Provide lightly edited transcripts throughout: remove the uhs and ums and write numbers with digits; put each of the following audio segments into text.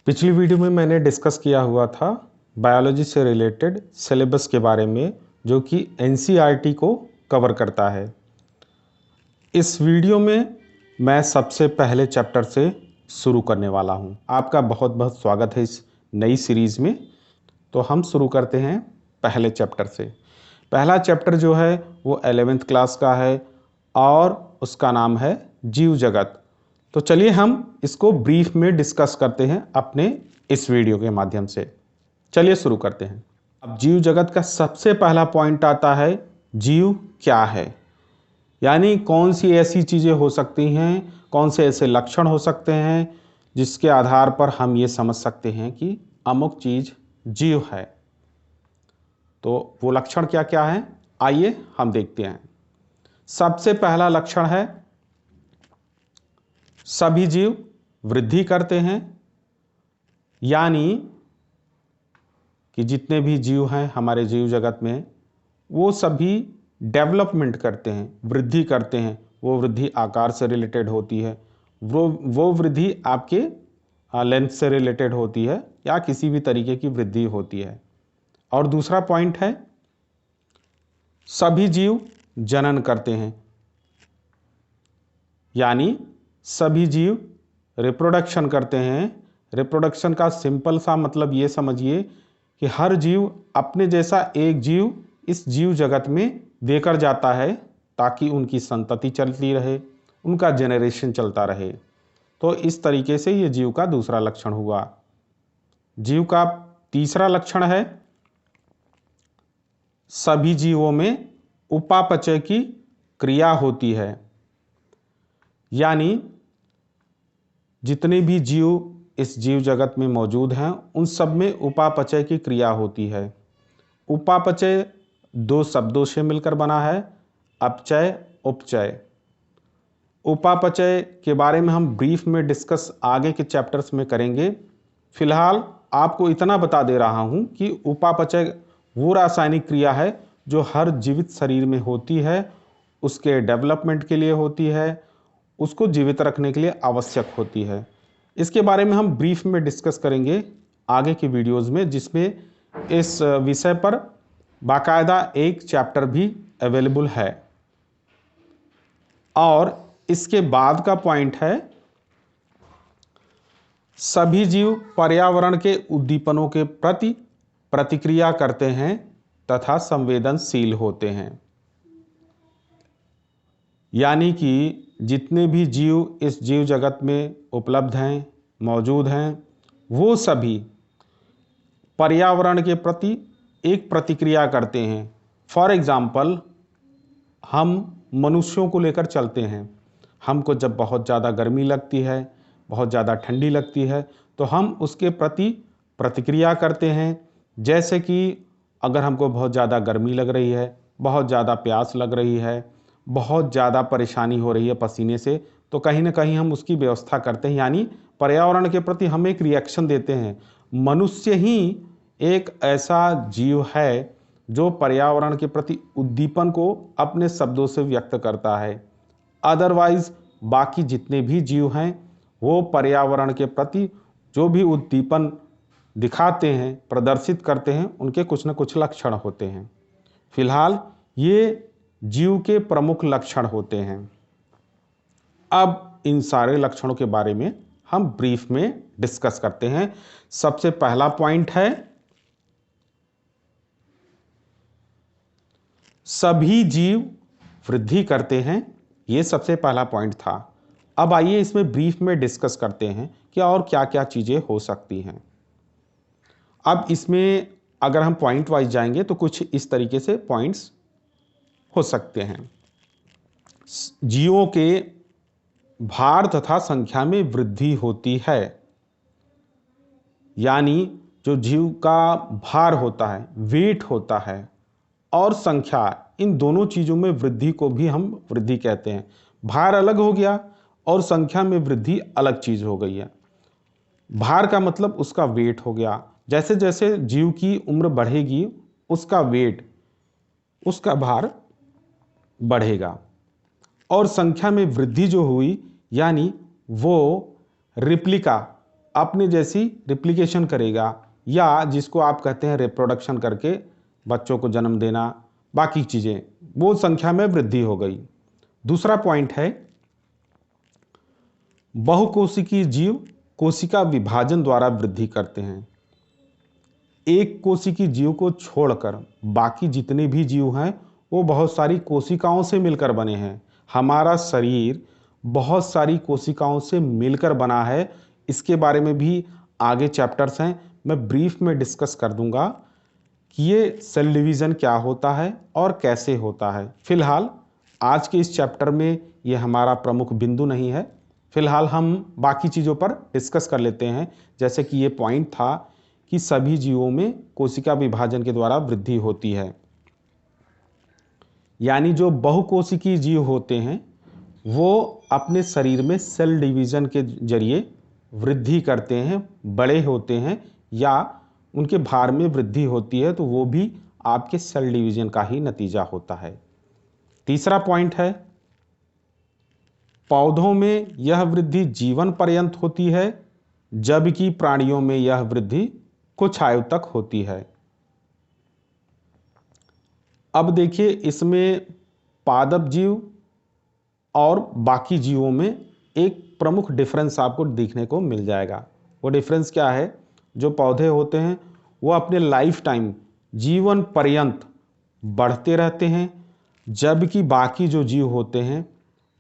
पिछली वीडियो में मैंने डिस्कस किया हुआ था बायोलॉजी से रिलेटेड सिलेबस के बारे में, जो कि एनसीईआरटी को कवर करता है। इस वीडियो में मैं सबसे पहले चैप्टर से शुरू करने वाला हूं। आपका बहुत बहुत स्वागत है इस नई सीरीज़ में। तो हम शुरू करते हैं पहले चैप्टर से। पहला चैप्टर जो है वो 11th क्लास का है और उसका नाम है जीव जगत। तो चलिए हम इसको ब्रीफ में डिस्कस करते हैं अपने इस वीडियो के माध्यम से। चलिए शुरू करते हैं। अब जीव जगत का सबसे पहला पॉइंट आता है, जीव क्या है, यानी कौन सी ऐसी चीज़ें हो सकती हैं, कौन से ऐसे लक्षण हो सकते हैं जिसके आधार पर हम ये समझ सकते हैं कि अमुक चीज़ जीव है। तो वो लक्षण क्या क्या हैं, आइए हम देखते हैं। सबसे पहला लक्षण है, सभी जीव वृद्धि करते हैं, यानी कि जितने भी जीव हैं हमारे जीव जगत में वो सभी डेवलपमेंट करते हैं, वृद्धि करते हैं। वो वृद्धि आकार से रिलेटेड होती है, वो वृद्धि आपके लेंथ से रिलेटेड होती है या किसी भी तरीके की वृद्धि होती है। और दूसरा पॉइंट है, सभी जीव जनन करते हैं, यानी सभी जीव रिप्रोडक्शन करते हैं। रिप्रोडक्शन का सिंपल सा मतलब ये समझिए कि हर जीव अपने जैसा एक जीव इस जीव जगत में देकर जाता है ताकि उनकी संतति चलती रहे, उनका जेनरेशन चलता रहे। तो इस तरीके से ये जीव का दूसरा लक्षण हुआ। जीव का तीसरा लक्षण है, सभी जीवों में उपापचय की क्रिया होती है, यानी जितने भी जीव इस जीव जगत में मौजूद हैं उन सब में उपापचय की क्रिया होती है। उपापचय दो शब्दों से मिलकर बना है, अपचय उपचय। उपापचय के बारे में हम ब्रीफ में डिस्कस आगे के चैप्टर्स में करेंगे। फिलहाल आपको इतना बता दे रहा हूं कि उपापचय वो रासायनिक क्रिया है जो हर जीवित शरीर में होती है, उसके डेवलपमेंट के लिए होती है, उसको जीवित रखने के लिए आवश्यक होती है। इसके बारे में हम ब्रीफ में डिस्कस करेंगे आगे की वीडियोज़ में, जिसमें इस विषय पर बाकायदा एक चैप्टर भी अवेलेबल है। और इसके बाद का पॉइंट है, सभी जीव पर्यावरण के उद्दीपनों के प्रति प्रतिक्रिया करते हैं तथा संवेदनशील होते हैं, यानी कि जितने भी जीव इस जीव जगत में उपलब्ध हैं, मौजूद हैं, वो सभी पर्यावरण के प्रति एक प्रतिक्रिया करते हैं। फॉर एग्ज़ाम्पल, हम मनुष्यों को लेकर चलते हैं। हमको जब बहुत ज़्यादा गर्मी लगती है, बहुत ज़्यादा ठंडी लगती है, तो हम उसके प्रति प्रतिक्रिया करते हैं। जैसे कि अगर हमको बहुत ज़्यादा गर्मी लग रही है, बहुत ज़्यादा प्यास लग रही है, बहुत ज़्यादा परेशानी हो रही है पसीने से, तो कहीं ना कहीं हम उसकी व्यवस्था करते हैं, यानी पर्यावरण के प्रति हम एक रिएक्शन देते हैं। मनुष्य ही एक ऐसा जीव है जो पर्यावरण के प्रति उद्दीपन को अपने शब्दों से व्यक्त करता है। अदरवाइज बाकी जितने भी जीव हैं वो पर्यावरण के प्रति जो भी उद्दीपन दिखाते हैं, प्रदर्शित करते हैं, उनके कुछ न कुछ लक्षण होते हैं। फिलहाल ये जीव के प्रमुख लक्षण होते हैं। अब इन सारे लक्षणों के बारे में हम ब्रीफ में डिस्कस करते हैं। सबसे पहला पॉइंट है, सभी जीव वृद्धि करते हैं। ये सबसे पहला पॉइंट था। अब आइए इसमें ब्रीफ में डिस्कस करते हैं कि और क्या क्या चीज़ें हो सकती हैं। अब इसमें अगर हम पॉइंट वाइज जाएंगे तो कुछ इस तरीके से पॉइंट्स हो सकते हैं। जीवों के भार तथा संख्या में वृद्धि होती है, यानी जो जीव का भार होता है, वेट होता है, और संख्या, इन दोनों चीज़ों में वृद्धि को भी हम वृद्धि कहते हैं। भार अलग हो गया और संख्या में वृद्धि अलग चीज़ हो गई है। भार का मतलब उसका वेट हो गया। जैसे जैसे जीव की उम्र बढ़ेगी उसका वेट, उसका भार बढ़ेगा। और संख्या में वृद्धि जो हुई, यानी वो रिप्लिका अपने जैसी रिप्लिकेशन करेगा, या जिसको आप कहते हैं रिप्रोडक्शन करके बच्चों को जन्म देना, बाकी चीज़ें, वो संख्या में वृद्धि हो गई। दूसरा पॉइंट है, बहुकोशिकीय जीव कोशिका विभाजन द्वारा वृद्धि करते हैं। एक कोशिकीय जीव को छोड़कर बाकी जितने भी जीव हैं वो बहुत सारी कोशिकाओं से मिलकर बने हैं। हमारा शरीर बहुत सारी कोशिकाओं से मिलकर बना है। इसके बारे में भी आगे चैप्टर्स हैं, मैं ब्रीफ में डिस्कस कर दूंगा कि ये सेल डिवीज़न क्या होता है और कैसे होता है। फिलहाल आज के इस चैप्टर में ये हमारा प्रमुख बिंदु नहीं है। फिलहाल हम बाकी चीज़ों पर डिस्कस कर लेते हैं, जैसे कि ये पॉइंट था कि सभी जीवों में कोशिका विभाजन के द्वारा वृद्धि होती है। यानी जो बहुकोशिकीय जीव होते हैं वो अपने शरीर में सेल डिवीज़न के जरिए वृद्धि करते हैं, बड़े होते हैं, या उनके भार में वृद्धि होती है, तो वो भी आपके सेल डिवीज़न का ही नतीजा होता है। तीसरा पॉइंट है, पौधों में यह वृद्धि जीवन पर्यंत होती है, जबकि प्राणियों में यह वृद्धि कुछ आयु तक होती है। अब देखिए, इसमें पादप जीव और बाकी जीवों में एक प्रमुख डिफरेंस आपको देखने को मिल जाएगा। वो डिफरेंस क्या है? जो पौधे होते हैं वो अपने लाइफ टाइम, जीवन पर्यंत बढ़ते रहते हैं, जबकि बाकी जो जीव होते हैं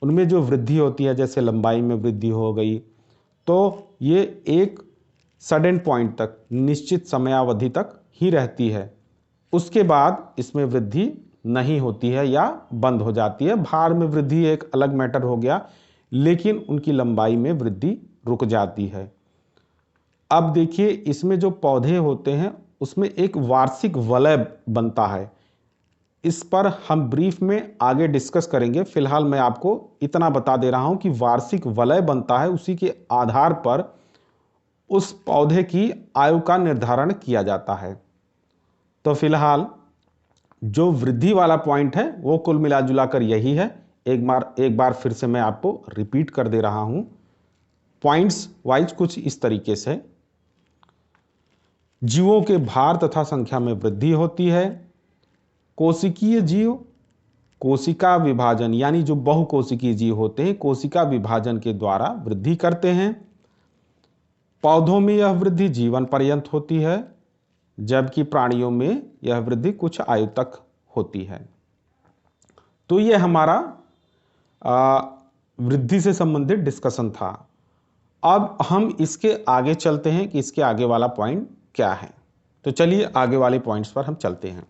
उनमें जो वृद्धि होती है, जैसे लंबाई में वृद्धि हो गई, तो ये एक सडन पॉइंट तक, निश्चित समयावधि तक ही रहती है। उसके बाद इसमें वृद्धि नहीं होती है या बंद हो जाती है। भार में वृद्धि एक अलग मैटर हो गया, लेकिन उनकी लंबाई में वृद्धि रुक जाती है। अब देखिए, इसमें जो पौधे होते हैं उसमें एक वार्षिक वलय बनता है। इस पर हम ब्रीफ में आगे डिस्कस करेंगे। फिलहाल मैं आपको इतना बता दे रहा हूं कि वार्षिक वलय बनता है, उसी के आधार पर उस पौधे की आयु का निर्धारण किया जाता है। तो फिलहाल जो वृद्धि वाला पॉइंट है वो कुल मिला जुला कर यही है। एक बार फिर से मैं आपको रिपीट कर दे रहा हूं। पॉइंट्स वाइज कुछ इस तरीके से, जीवों के भार तथा संख्या में वृद्धि होती है। कोशिकीय जीव कोशिका विभाजन, यानी जो बहुकोशिकीय जीव होते हैं कोशिका विभाजन के द्वारा वृद्धि करते हैं। पौधों में यह वृद्धि जीवन पर्यंत होती है, जबकि प्राणियों में यह वृद्धि कुछ आयु तक होती है। तो यह हमारा वृद्धि से संबंधित डिस्कशन था। अब हम इसके आगे चलते हैं कि इसके आगे वाला पॉइंट क्या है। तो चलिए आगे वाले पॉइंट्स पर हम चलते हैं।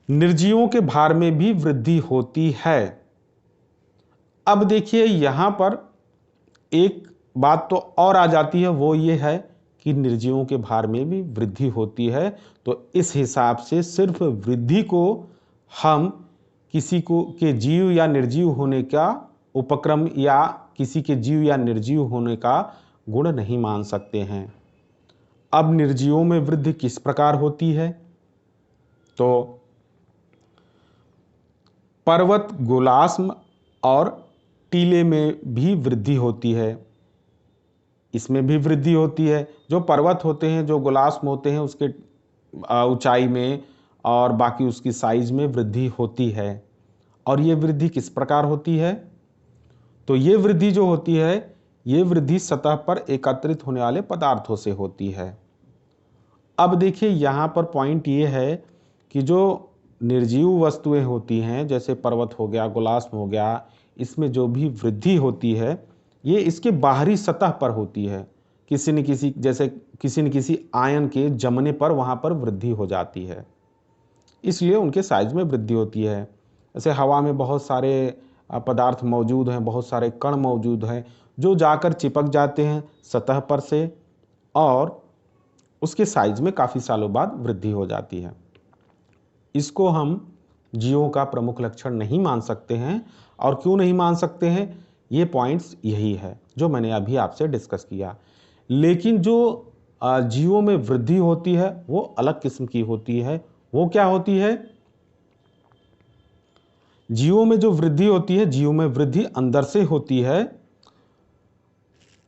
निर्जीवों के भार में भी वृद्धि होती है। अब देखिए, यहां पर एक बात तो और आ जाती है, वो ये है कि निर्जीवों के भार में भी वृद्धि होती है। तो इस हिसाब से सिर्फ वृद्धि को हम किसी को के जीव या निर्जीव होने का उपक्रम या किसी के जीव या निर्जीव होने का गुण नहीं मान सकते हैं। अब निर्जीवों में वृद्धि किस प्रकार होती है? तो पर्वत, गोलाश्म और टीले में भी वृद्धि होती है। इसमें भी वृद्धि होती है। जो पर्वत होते हैं, जो गोलाश्म होते हैं, उसके ऊंचाई में और बाकी उसकी साइज में वृद्धि होती है। और ये वृद्धि किस प्रकार होती है? तो ये वृद्धि जो होती है, ये वृद्धि सतह पर एकत्रित होने वाले पदार्थों से होती है। अब देखिए, यहाँ पर पॉइंट ये है कि जो निर्जीव वस्तुएं होती हैं, जैसे पर्वत हो गया, गोलाश्म हो गया, इसमें जो भी वृद्धि होती है ये इसके बाहरी सतह पर होती है। किसी न किसी आयन के जमने पर वहाँ पर वृद्धि हो जाती है, इसलिए उनके साइज में वृद्धि होती है। जैसे हवा में बहुत सारे पदार्थ मौजूद हैं, बहुत सारे कण मौजूद हैं जो जाकर चिपक जाते हैं सतह पर से, और उसके साइज में काफ़ी सालों बाद वृद्धि हो जाती है। इसको हम जीवों का प्रमुख लक्षण नहीं मान सकते हैं। और क्यों नहीं मान सकते हैं? ये पॉइंट्स यही है जो मैंने अभी आपसे डिस्कस किया। लेकिन जो जीवों में वृद्धि होती है वो अलग किस्म की होती है। वो क्या होती है? जीवों में जो वृद्धि होती है, जीवों में वृद्धि अंदर से होती है।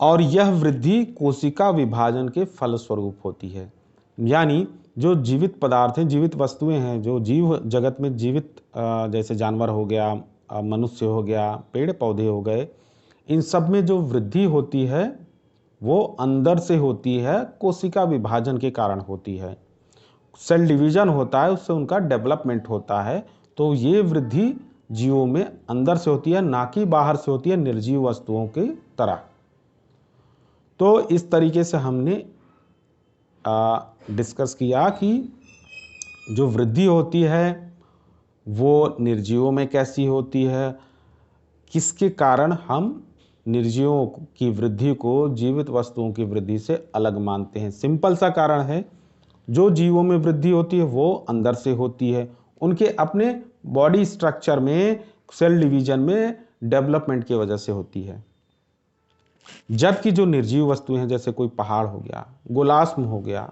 और यह वृद्धि कोशिका विभाजन के फलस्वरूप होती है। यानी जो जीवित पदार्थ हैं, जीवित वस्तुएं हैं, जो जीव जगत में जीवित जैसे जानवर हो गया, मनुष्य हो गया, पेड़ पौधे हो गए, इन सब में जो वृद्धि होती है वो अंदर से होती है, कोशिका विभाजन के कारण होती है। सेल डिवीजन होता है, उससे उनका डेवलपमेंट होता है। तो ये वृद्धि जीवों में अंदर से होती है, ना कि बाहर से होती है निर्जीव वस्तुओं की तरह। तो इस तरीके से हमने डिस्कस किया कि जो वृद्धि होती है वो निर्जीवों में कैसी होती है, किसके कारण हम निर्जीवों की वृद्धि को जीवित वस्तुओं की वृद्धि से अलग मानते हैं। सिंपल सा कारण है, जो जीवों में वृद्धि होती है वो अंदर से होती है, उनके अपने बॉडी स्ट्रक्चर में, सेल डिवीजन में डेवलपमेंट की वजह से होती है। जबकि जो निर्जीव वस्तुएं हैं, जैसे कोई पहाड़ हो गया, गोलास्म हो गया,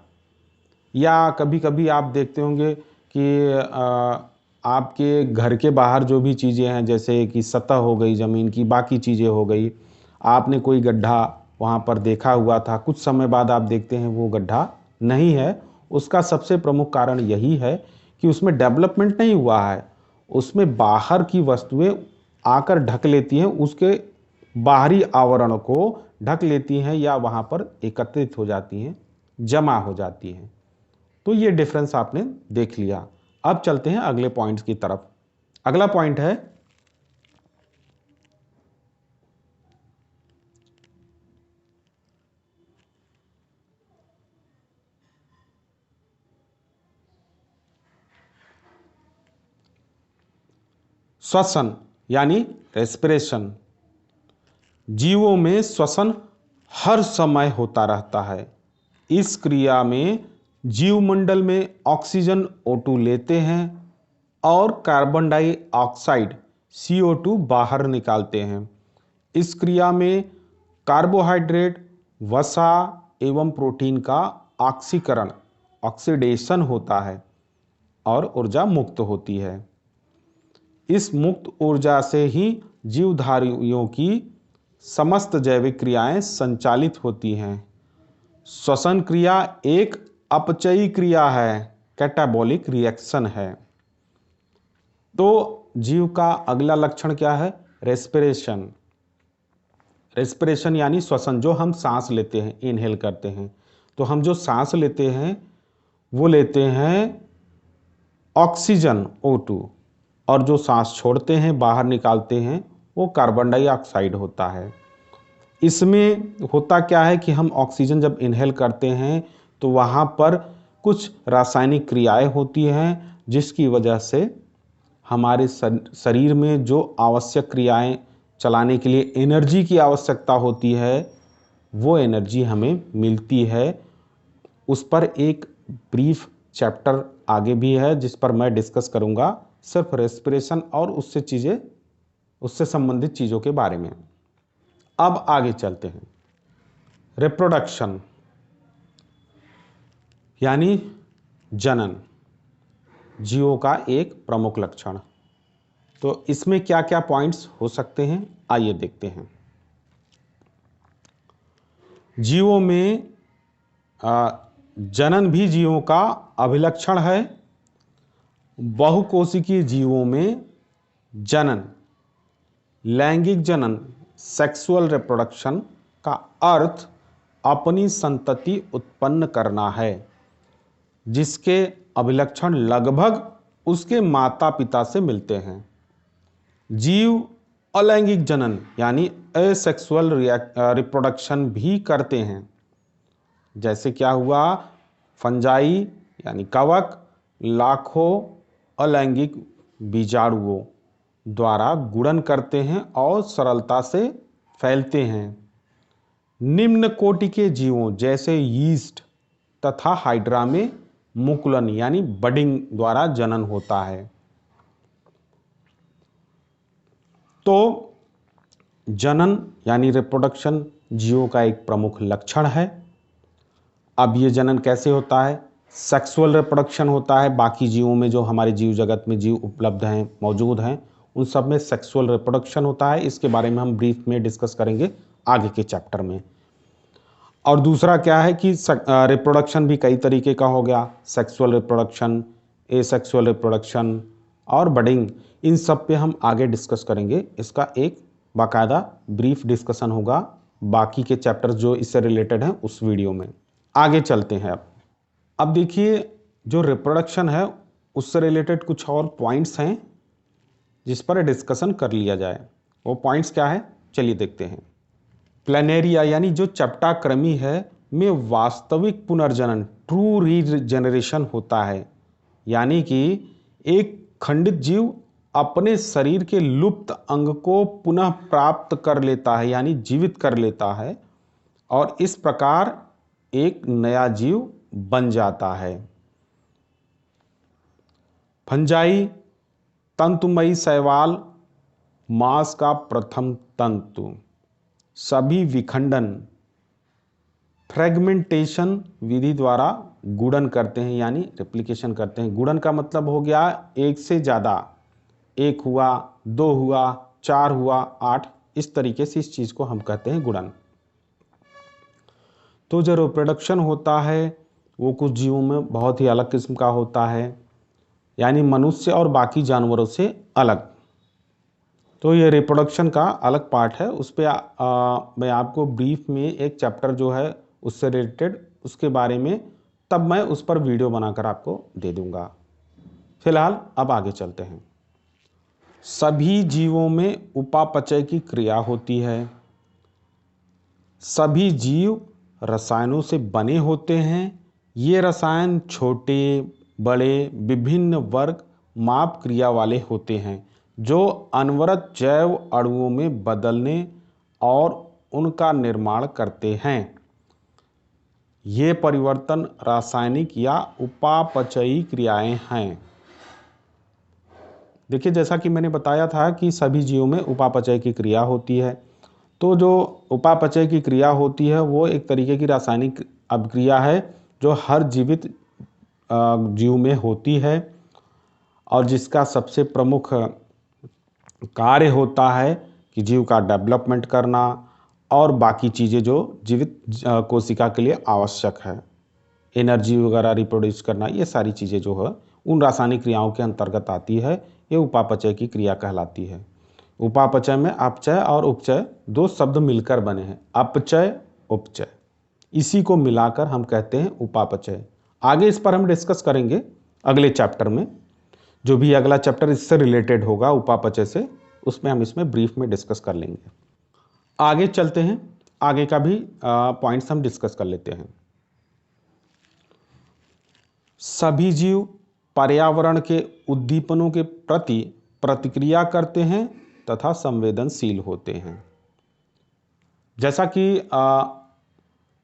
या कभी कभी आप देखते होंगे कि आपके घर के बाहर जो भी चीज़ें हैं, जैसे कि सतह हो गई ज़मीन की, बाकी चीज़ें हो गई, आपने कोई गड्ढा वहाँ पर देखा हुआ था, कुछ समय बाद आप देखते हैं वो गड्ढा नहीं है। उसका सबसे प्रमुख कारण यही है कि उसमें डेवलपमेंट नहीं हुआ है, उसमें बाहर की वस्तुएं आकर ढक लेती हैं, उसके बाहरी आवरण को ढक लेती हैं, या वहाँ पर एकत्रित हो जाती हैं, जमा हो जाती हैं। तो ये डिफरेंस आपने देख लिया। अब चलते हैं अगले पॉइंट्स की तरफ। अगला पॉइंट है श्वसन यानी रेस्पिरेशन। जीवों में श्वसन हर समय होता रहता है। इस क्रिया में जीवमंडल में ऑक्सीजन O2 लेते हैं और कार्बन डाइऑक्साइड CO2 बाहर निकालते हैं। इस क्रिया में कार्बोहाइड्रेट, वसा एवं प्रोटीन का ऑक्सीकरण, ऑक्सीडेशन होता है और ऊर्जा मुक्त होती है। इस मुक्त ऊर्जा से ही जीवधारियों की समस्त जैविक क्रियाएं संचालित होती हैं। श्वसन क्रिया एक अपचयी क्रिया है, कैटाबॉलिक रिएक्शन है। तो जीव का अगला लक्षण क्या है? रेस्पिरेशन। रेस्पिरेशन यानी श्वसन, जो हम सांस लेते हैं, इनहेल करते हैं, तो हम जो सांस लेते हैं वो लेते हैं ऑक्सीजन O2, और जो सांस छोड़ते हैं, बाहर निकालते हैं, वो कार्बन डाइऑक्साइड होता है। इसमें होता क्या है कि हम ऑक्सीजन जब इनहेल करते हैं तो वहाँ पर कुछ रासायनिक क्रियाएं होती हैं, जिसकी वजह से हमारे शरीर में जो आवश्यक क्रियाएं चलाने के लिए एनर्जी की आवश्यकता होती है, वो एनर्जी हमें मिलती है। उस पर एक ब्रीफ चैप्टर आगे भी है जिस पर मैं डिस्कस करूँगा, सिर्फ रेस्पिरेशन और उससे संबंधित चीज़ों के बारे में। अब आगे चलते हैं। रिप्रोडक्शन यानी जनन, जीवों का एक प्रमुख लक्षण। तो इसमें क्या क्या पॉइंट्स हो सकते हैं, आइए देखते हैं। जीवों में जनन भी जीवों का अभिलक्षण है। बहुकोशिकीय जीवों में जनन, लैंगिक जनन, सेक्सुअल रिप्रोडक्शन का अर्थ अपनी संतति उत्पन्न करना है, जिसके अभिलक्षण लगभग उसके माता पिता से मिलते हैं। जीव अलैंगिक जनन यानी एसेक्सुअल रिप्रोडक्शन भी करते हैं। जैसे क्या हुआ, फंजाई यानी कवक लाखों अलैंगिक बीजाणुओं द्वारा गुणन करते हैं और सरलता से फैलते हैं। निम्न कोटि के जीवों जैसे यीस्ट तथा हाइड्रा में मुकुलन यानी बडिंग द्वारा जनन होता है। तो जनन यानी रिप्रोडक्शन जीवों का एक प्रमुख लक्षण है। अब ये जनन कैसे होता है? सेक्सुअल रिप्रोडक्शन होता है। बाकी जीवों में, जो हमारे जीव जगत में जीव उपलब्ध हैं, मौजूद हैं, उन सब में सेक्सुअल रिप्रोडक्शन होता है। इसके बारे में हम ब्रीफ में डिस्कस करेंगे आगे के चैप्टर में। और दूसरा क्या है कि रिप्रोडक्शन भी कई तरीके का हो गया, सेक्सुअल रिप्रोडक्शन, एसेक्सुअल रिप्रोडक्शन और बडिंग। इन सब पे हम आगे डिस्कस करेंगे। इसका एक बाकायदा ब्रीफ डिस्कशन होगा बाकी के चैप्टर्स जो इससे रिलेटेड हैं उस वीडियो में। आगे चलते हैं। अब देखिए, जो रिप्रोडक्शन है उससे रिलेटेड कुछ और पॉइंट्स हैं जिस पर डिस्कशन कर लिया जाए। वो पॉइंट्स क्या है, चलिए देखते हैं। प्लेनेरिया यानी जो चपटाकृमि है में वास्तविक पुनर्जनन, ट्रू रीजनरेशन होता है, यानी कि एक खंडित जीव अपने शरीर के लुप्त अंग को पुनः प्राप्त कर लेता है, यानी जीवित कर लेता है, और इस प्रकार एक नया जीव बन जाता है। फंजाई तंतुमयी शैवाल मांस का प्रथम तंतु। सभी विखंडन फ्रेगमेंटेशन विधि द्वारा गुणन करते हैं, यानी रेप्लिकेशन करते हैं। गुणन का मतलब हो गया एक से ज़्यादा, एक हुआ, दो हुआ, चार हुआ, 8, इस तरीके से इस चीज़ को हम कहते हैं गुणन। तो जो रिप्रोडक्शन होता है वो कुछ जीवों में बहुत ही अलग किस्म का होता है, यानी मनुष्य और बाकी जानवरों से अलग। तो ये रिप्रोडक्शन का अलग पार्ट है, उस पर मैं आपको ब्रीफ में एक चैप्टर जो है उससे रिलेटेड, उसके बारे में तब मैं उस पर वीडियो बनाकर आपको दे दूंगा। फिलहाल अब आगे चलते हैं। सभी जीवों में उपापचय की क्रिया होती है। सभी जीव रसायनों से बने होते हैं। ये रसायन छोटे बड़े विभिन्न वर्ग माप क्रिया वाले होते हैं जो अनवरत जैव अणुओं में बदलने और उनका निर्माण करते हैं। ये परिवर्तन रासायनिक या उपापचयी क्रियाएं हैं। देखिए, जैसा कि मैंने बताया था कि सभी जीवों में उपापचय की क्रिया होती है। तो जो उपापचय की क्रिया होती है वो एक तरीके की रासायनिक अभिक्रिया है जो हर जीवित जीव में होती है, और जिसका सबसे प्रमुख कार्य होता है कि जीव का डेवलपमेंट करना और बाकी चीज़ें जो जीवित कोशिका के लिए आवश्यक है, एनर्जी वगैरह रिप्रोड्यूस करना, ये सारी चीज़ें जो है उन रासायनिक क्रियाओं के अंतर्गत आती है। ये उपापचय की क्रिया कहलाती है। उपापचय में अपचय और उपचय दो शब्द मिलकर बने हैं, अपचय उपचय, इसी को मिलाकर हम कहते हैं उपापचय। आगे इस पर हम डिस्कस करेंगे अगले चैप्टर में। जो भी अगला चैप्टर इससे रिलेटेड होगा उपापचय से, उसमें हम इसमें ब्रीफ में डिस्कस कर लेंगे। आगे चलते हैं, आगे का भी पॉइंट्स हम डिस्कस कर लेते हैं। सभी जीव पर्यावरण के उद्दीपनों के प्रति प्रतिक्रिया करते हैं तथा संवेदनशील होते हैं। जैसा कि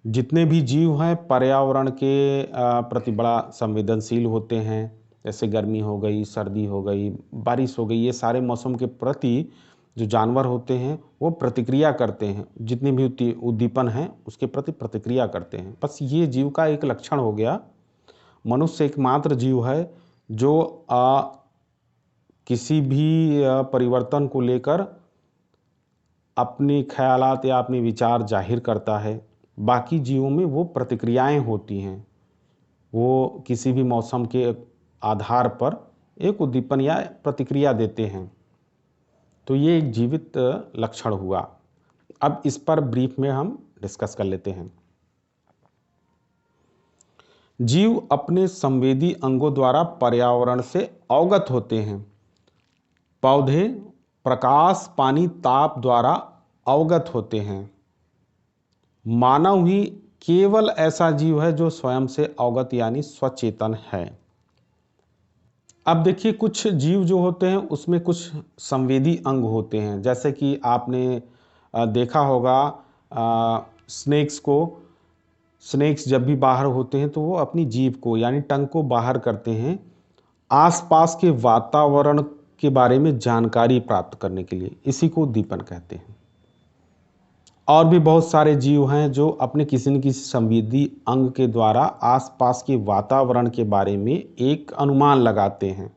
जितने भी जीव हैं पर्यावरण के प्रति बड़ा संवेदनशील होते हैं, जैसे गर्मी हो गई, सर्दी हो गई, बारिश हो गई, ये सारे मौसम के प्रति जो जानवर होते हैं वो प्रतिक्रिया करते हैं। जितने भी उद्दीपन हैं उसके प्रति प्रतिक्रिया करते हैं। बस ये जीव का एक लक्षण हो गया। मनुष्य एकमात्र जीव है जो किसी भी परिवर्तन को लेकर अपने ख्यालात या अपने विचार जाहिर करता है। बाकी जीवों में वो प्रतिक्रियाएं होती हैं, वो किसी भी मौसम के आधार पर एक उद्दीपन या प्रतिक्रिया देते हैं। तो ये एक जीवित लक्षण हुआ। अब इस पर ब्रीफ में हम डिस्कस कर लेते हैं। जीव अपने संवेदी अंगों द्वारा पर्यावरण से अवगत होते हैं। पौधे प्रकाश, पानी, ताप द्वारा अवगत होते हैं। मानव ही केवल ऐसा जीव है जो स्वयं से अवगत यानी स्वचेतन है। अब देखिए, कुछ जीव जो होते हैं उसमें कुछ संवेदी अंग होते हैं, जैसे कि आपने देखा होगा स्नेक्स को। स्नेक्स जब भी बाहर होते हैं तो वो अपनी जीभ को यानी टंग को बाहर करते हैं आसपास के वातावरण के बारे में जानकारी प्राप्त करने के लिए। इसी को उद्दीपन कहते हैं। और भी बहुत सारे जीव हैं जो अपने किसी न किसी संवेदी अंग के द्वारा आसपास के वातावरण के बारे में एक अनुमान लगाते हैं।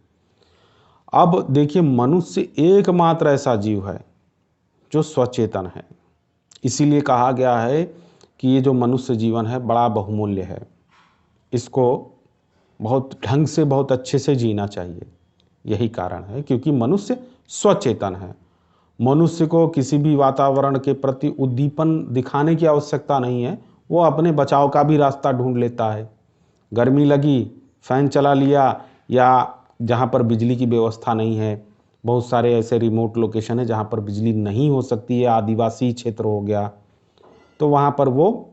अब देखिए, मनुष्य एकमात्र ऐसा जीव है जो स्वचेतन है। इसीलिए कहा गया है कि ये जो मनुष्य जीवन है बड़ा बहुमूल्य है, इसको बहुत ढंग से, बहुत अच्छे से जीना चाहिए। यही कारण है क्योंकि मनुष्य स्वचेतन है। मनुष्य को किसी भी वातावरण के प्रति उद्दीपन दिखाने की आवश्यकता नहीं है, वो अपने बचाव का भी रास्ता ढूंढ लेता है। गर्मी लगी, फैन चला लिया, या जहाँ पर बिजली की व्यवस्था नहीं है, बहुत सारे ऐसे रिमोट लोकेशन है जहाँ पर बिजली नहीं हो सकती है, आदिवासी क्षेत्र हो गया, तो वहाँ पर वो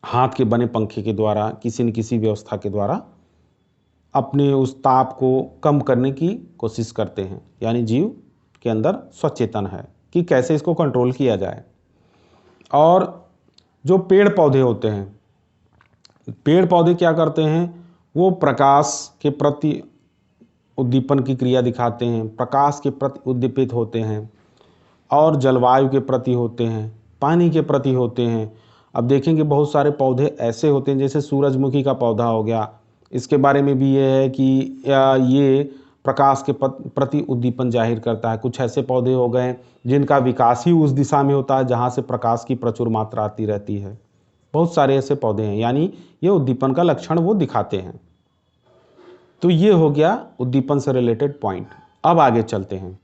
हाथ के बने पंखे के द्वारा, किसी न किसी व्यवस्था के द्वारा अपने उस ताप को कम करने की कोशिश करते हैं। यानी जीव के अंदर स्वचेतन है कि कैसे इसको कंट्रोल किया जाए। और जो पेड़ पौधे होते हैं, पेड़ पौधे क्या करते हैं, वो प्रकाश के प्रति उद्दीपन की क्रिया दिखाते हैं, प्रकाश के प्रति उद्दीपित होते हैं, और जलवायु के प्रति होते हैं, पानी के प्रति होते हैं। अब देखेंगे बहुत सारे पौधे ऐसे होते हैं, जैसे सूरजमुखी का पौधा हो गया, इसके बारे में भी ये है कि ये प्रकाश के प्रति उद्दीपन जाहिर करता है। कुछ ऐसे पौधे हो गए जिनका विकास ही उस दिशा में होता है जहाँ से प्रकाश की प्रचुर मात्रा आती रहती है। बहुत सारे ऐसे पौधे हैं, यानी ये उद्दीपन का लक्षण वो दिखाते हैं। तो ये हो गया उद्दीपन से रिलेटेड पॉइंट। अब आगे चलते हैं।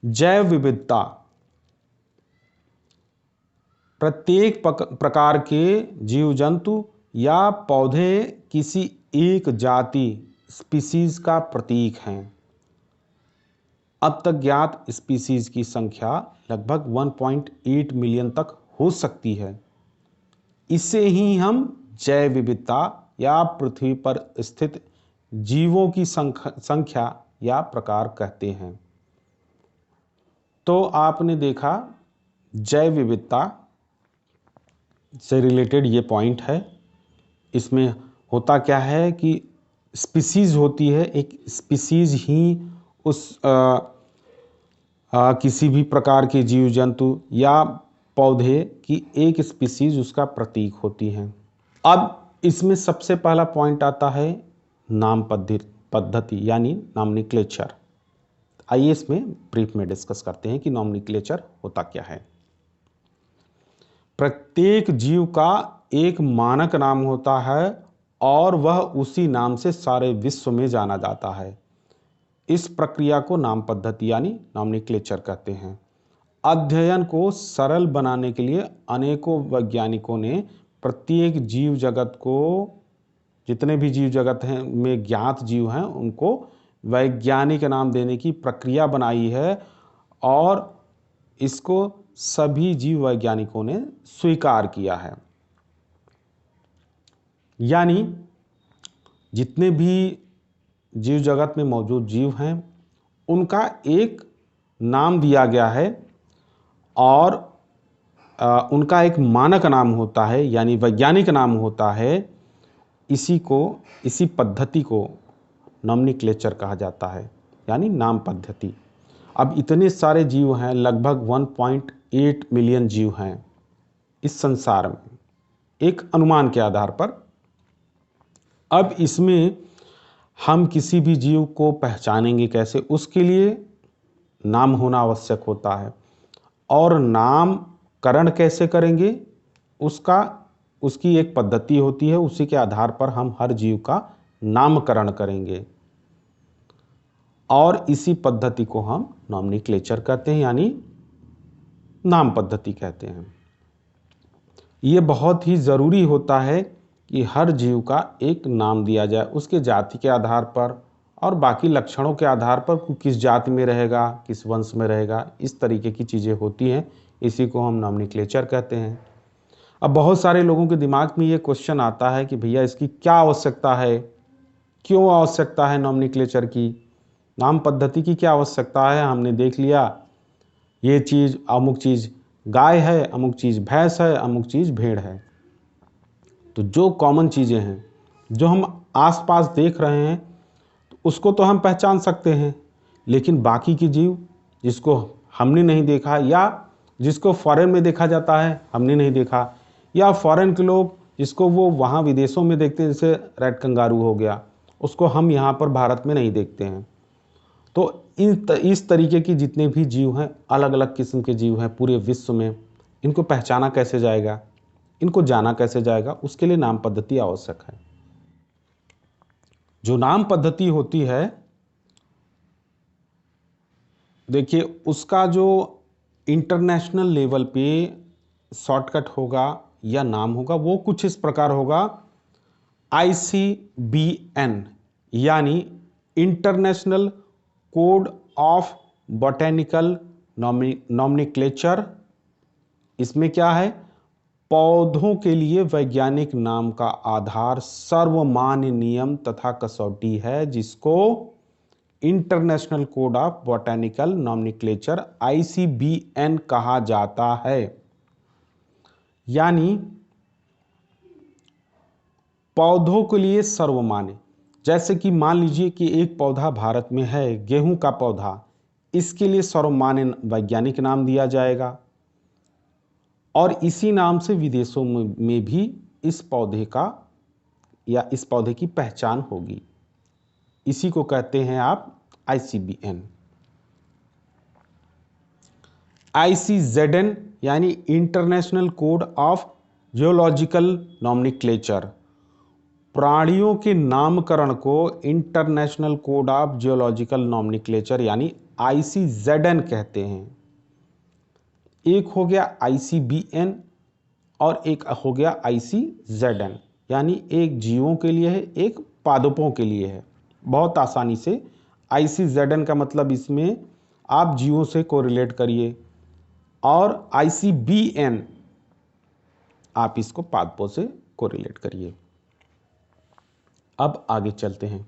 जैव विविधता, प्रत्येक प्रकार के जीव जंतु या पौधे किसी एक जाति स्पीसीज का प्रतीक हैं। अब तक ज्ञात स्पीसीज की संख्या लगभग 1.8 मिलियन तक हो सकती है। इसे ही हम जैव विविधता या पृथ्वी पर स्थित जीवों की संख्या या प्रकार कहते हैं। तो आपने देखा जैव विविधता से रिलेटेड ये पॉइंट है। इसमें होता क्या है कि स्पीसीज होती है, एक स्पीसीज ही उस किसी भी प्रकार के जीव जंतु या पौधे की एक स्पीसीज उसका प्रतीक होती है। अब इसमें सबसे पहला पॉइंट आता है नाम पद्धति यानी नॉमेनक्लेचर। आइए इसमें ब्रीफ में डिस्कस करते हैं कि नॉमेनक्लेचर होता क्या है। प्रत्येक जीव का एक मानक नाम होता है और वह उसी नाम से सारे विश्व में जाना जाता है। इस प्रक्रिया को नाम पद्धति यानी नॉमेनक्लेचर कहते हैं। अध्ययन को सरल बनाने के लिए अनेकों वैज्ञानिकों ने प्रत्येक जीव जगत को, जितने भी जीव जगत हैं में ज्ञात जीव हैं, उनको वैज्ञानिक नाम देने की प्रक्रिया बनाई है और इसको सभी जीव वैज्ञानिकों ने स्वीकार किया है। यानी जितने भी जीव जगत में मौजूद जीव हैं उनका एक नाम दिया गया है और उनका एक मानक नाम होता है यानी वैज्ञानिक नाम होता है। इसी पद्धति को नॉमेनक्लेचर कहा जाता है यानी नाम पद्धति। अब इतने सारे जीव हैं, लगभग 1.8 मिलियन जीव हैं इस संसार में, एक अनुमान के आधार पर। अब इसमें हम किसी भी जीव को पहचानेंगे कैसे, उसके लिए नाम होना आवश्यक होता है। और नामकरण कैसे करेंगे उसकी एक पद्धति होती है, उसी के आधार पर हम हर जीव का नामकरण करेंगे और इसी पद्धति को हम नॉमेनक्लेचर कहते हैं यानी नाम पद्धति कहते हैं। ये बहुत ही ज़रूरी होता है कि हर जीव का एक नाम दिया जाए, उसके जाति के आधार पर और बाकी लक्षणों के आधार पर, किस जाति में रहेगा, किस वंश में रहेगा, इस तरीके की चीज़ें होती हैं। इसी को हम नॉमेनक्लेचर कहते हैं। अब बहुत सारे लोगों के दिमाग में ये क्वेश्चन आता है कि भैया इसकी क्या आवश्यकता है, क्यों आवश्यकता है नॉमेनक्लेचर की, नाम पद्धति की क्या आवश्यकता है। हमने देख लिया ये चीज़, अमुक चीज़ गाय है, अमुक चीज़ भैंस है, अमुक चीज़ भेड़ है। तो जो कॉमन चीज़ें हैं जो हम आसपास देख रहे हैं उसको तो हम पहचान सकते हैं, लेकिन बाकी की जीव जिसको हमने नहीं देखा या जिसको फॉरेन में देखा जाता है हमने नहीं देखा, या फॉरेन के लोग जिसको वो वहाँ विदेशों में देखते हैं, जैसे रेड कंगारू हो गया, उसको हम यहाँ पर भारत में नहीं देखते हैं। तो इस तरीके की जितने भी जीव हैं, अलग अलग किस्म के जीव हैं पूरे विश्व में, इनको पहचाना कैसे जाएगा। इनको जाना कैसे जाएगा, उसके लिए नाम पद्धति आवश्यक है। जो नाम पद्धति होती है, देखिए उसका जो इंटरनेशनल लेवल पे शॉर्टकट होगा या नाम होगा वो कुछ इस प्रकार होगा, ICBN, यानी international code of botanical nomenclature. इसमें क्या है, पौधों के लिए वैज्ञानिक नाम का आधार सर्वमान्य नियम तथा कसौटी है, जिसको international code of botanical nomenclature ICBN कहा जाता है। यानी पौधों के लिए सर्वमान्य, जैसे कि मान लीजिए कि एक पौधा भारत में है, गेहूं का पौधा, इसके लिए सर्वमान्य वैज्ञानिक नाम दिया जाएगा और इसी नाम से विदेशों में भी इस पौधे का या इस पौधे की पहचान होगी। इसी को कहते हैं आप ICBN। ICZN यानी international code of geological nomenclature, प्राणियों के नामकरण को international code of geological nomenclature यानी ICZN कहते हैं। एक हो गया ICBN और एक हो गया ICZN, यानी एक जीवों के लिए है, एक पादपों के लिए है। बहुत आसानी से ICZN का मतलब इसमें आप जीवों से कोरिलेट करिए और ICBN आप इसको पादपों से कोरिलेट करिए। अब आगे चलते हैं।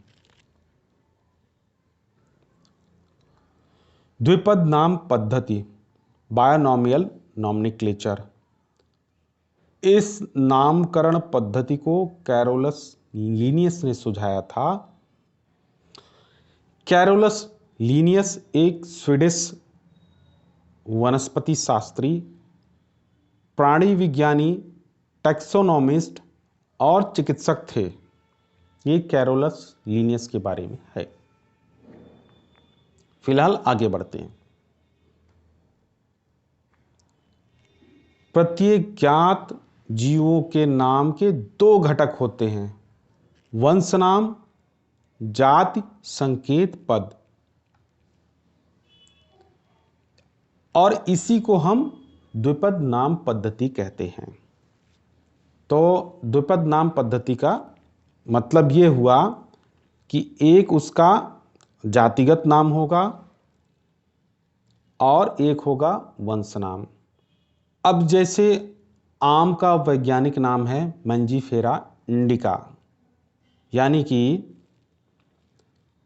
द्विपद नाम पद्धति, बायनॉमियल नॉमेनक्लेचर। इस नामकरण पद्धति को कैरोलस लीनियस ने सुझाया था। कैरोलस लीनियस एक स्वीडिश वनस्पति शास्त्री, प्राणी विज्ञानी, टैक्सोनॉमिस्ट और चिकित्सक थे। ये कैरोलस लीनियस के बारे में है। फिलहाल आगे बढ़ते हैं। प्रत्येक ज्ञात जीवों के नाम के दो घटक होते हैं, वंश नाम, जाति संकेत पद, और इसी को हम द्विपद नाम पद्धति कहते हैं। तो द्विपद नाम पद्धति का मतलब ये हुआ कि एक उसका जातिगत नाम होगा और एक होगा वंश नाम। अब जैसे आम का वैज्ञानिक नाम है मैंजीफेरा इंडिका, यानी कि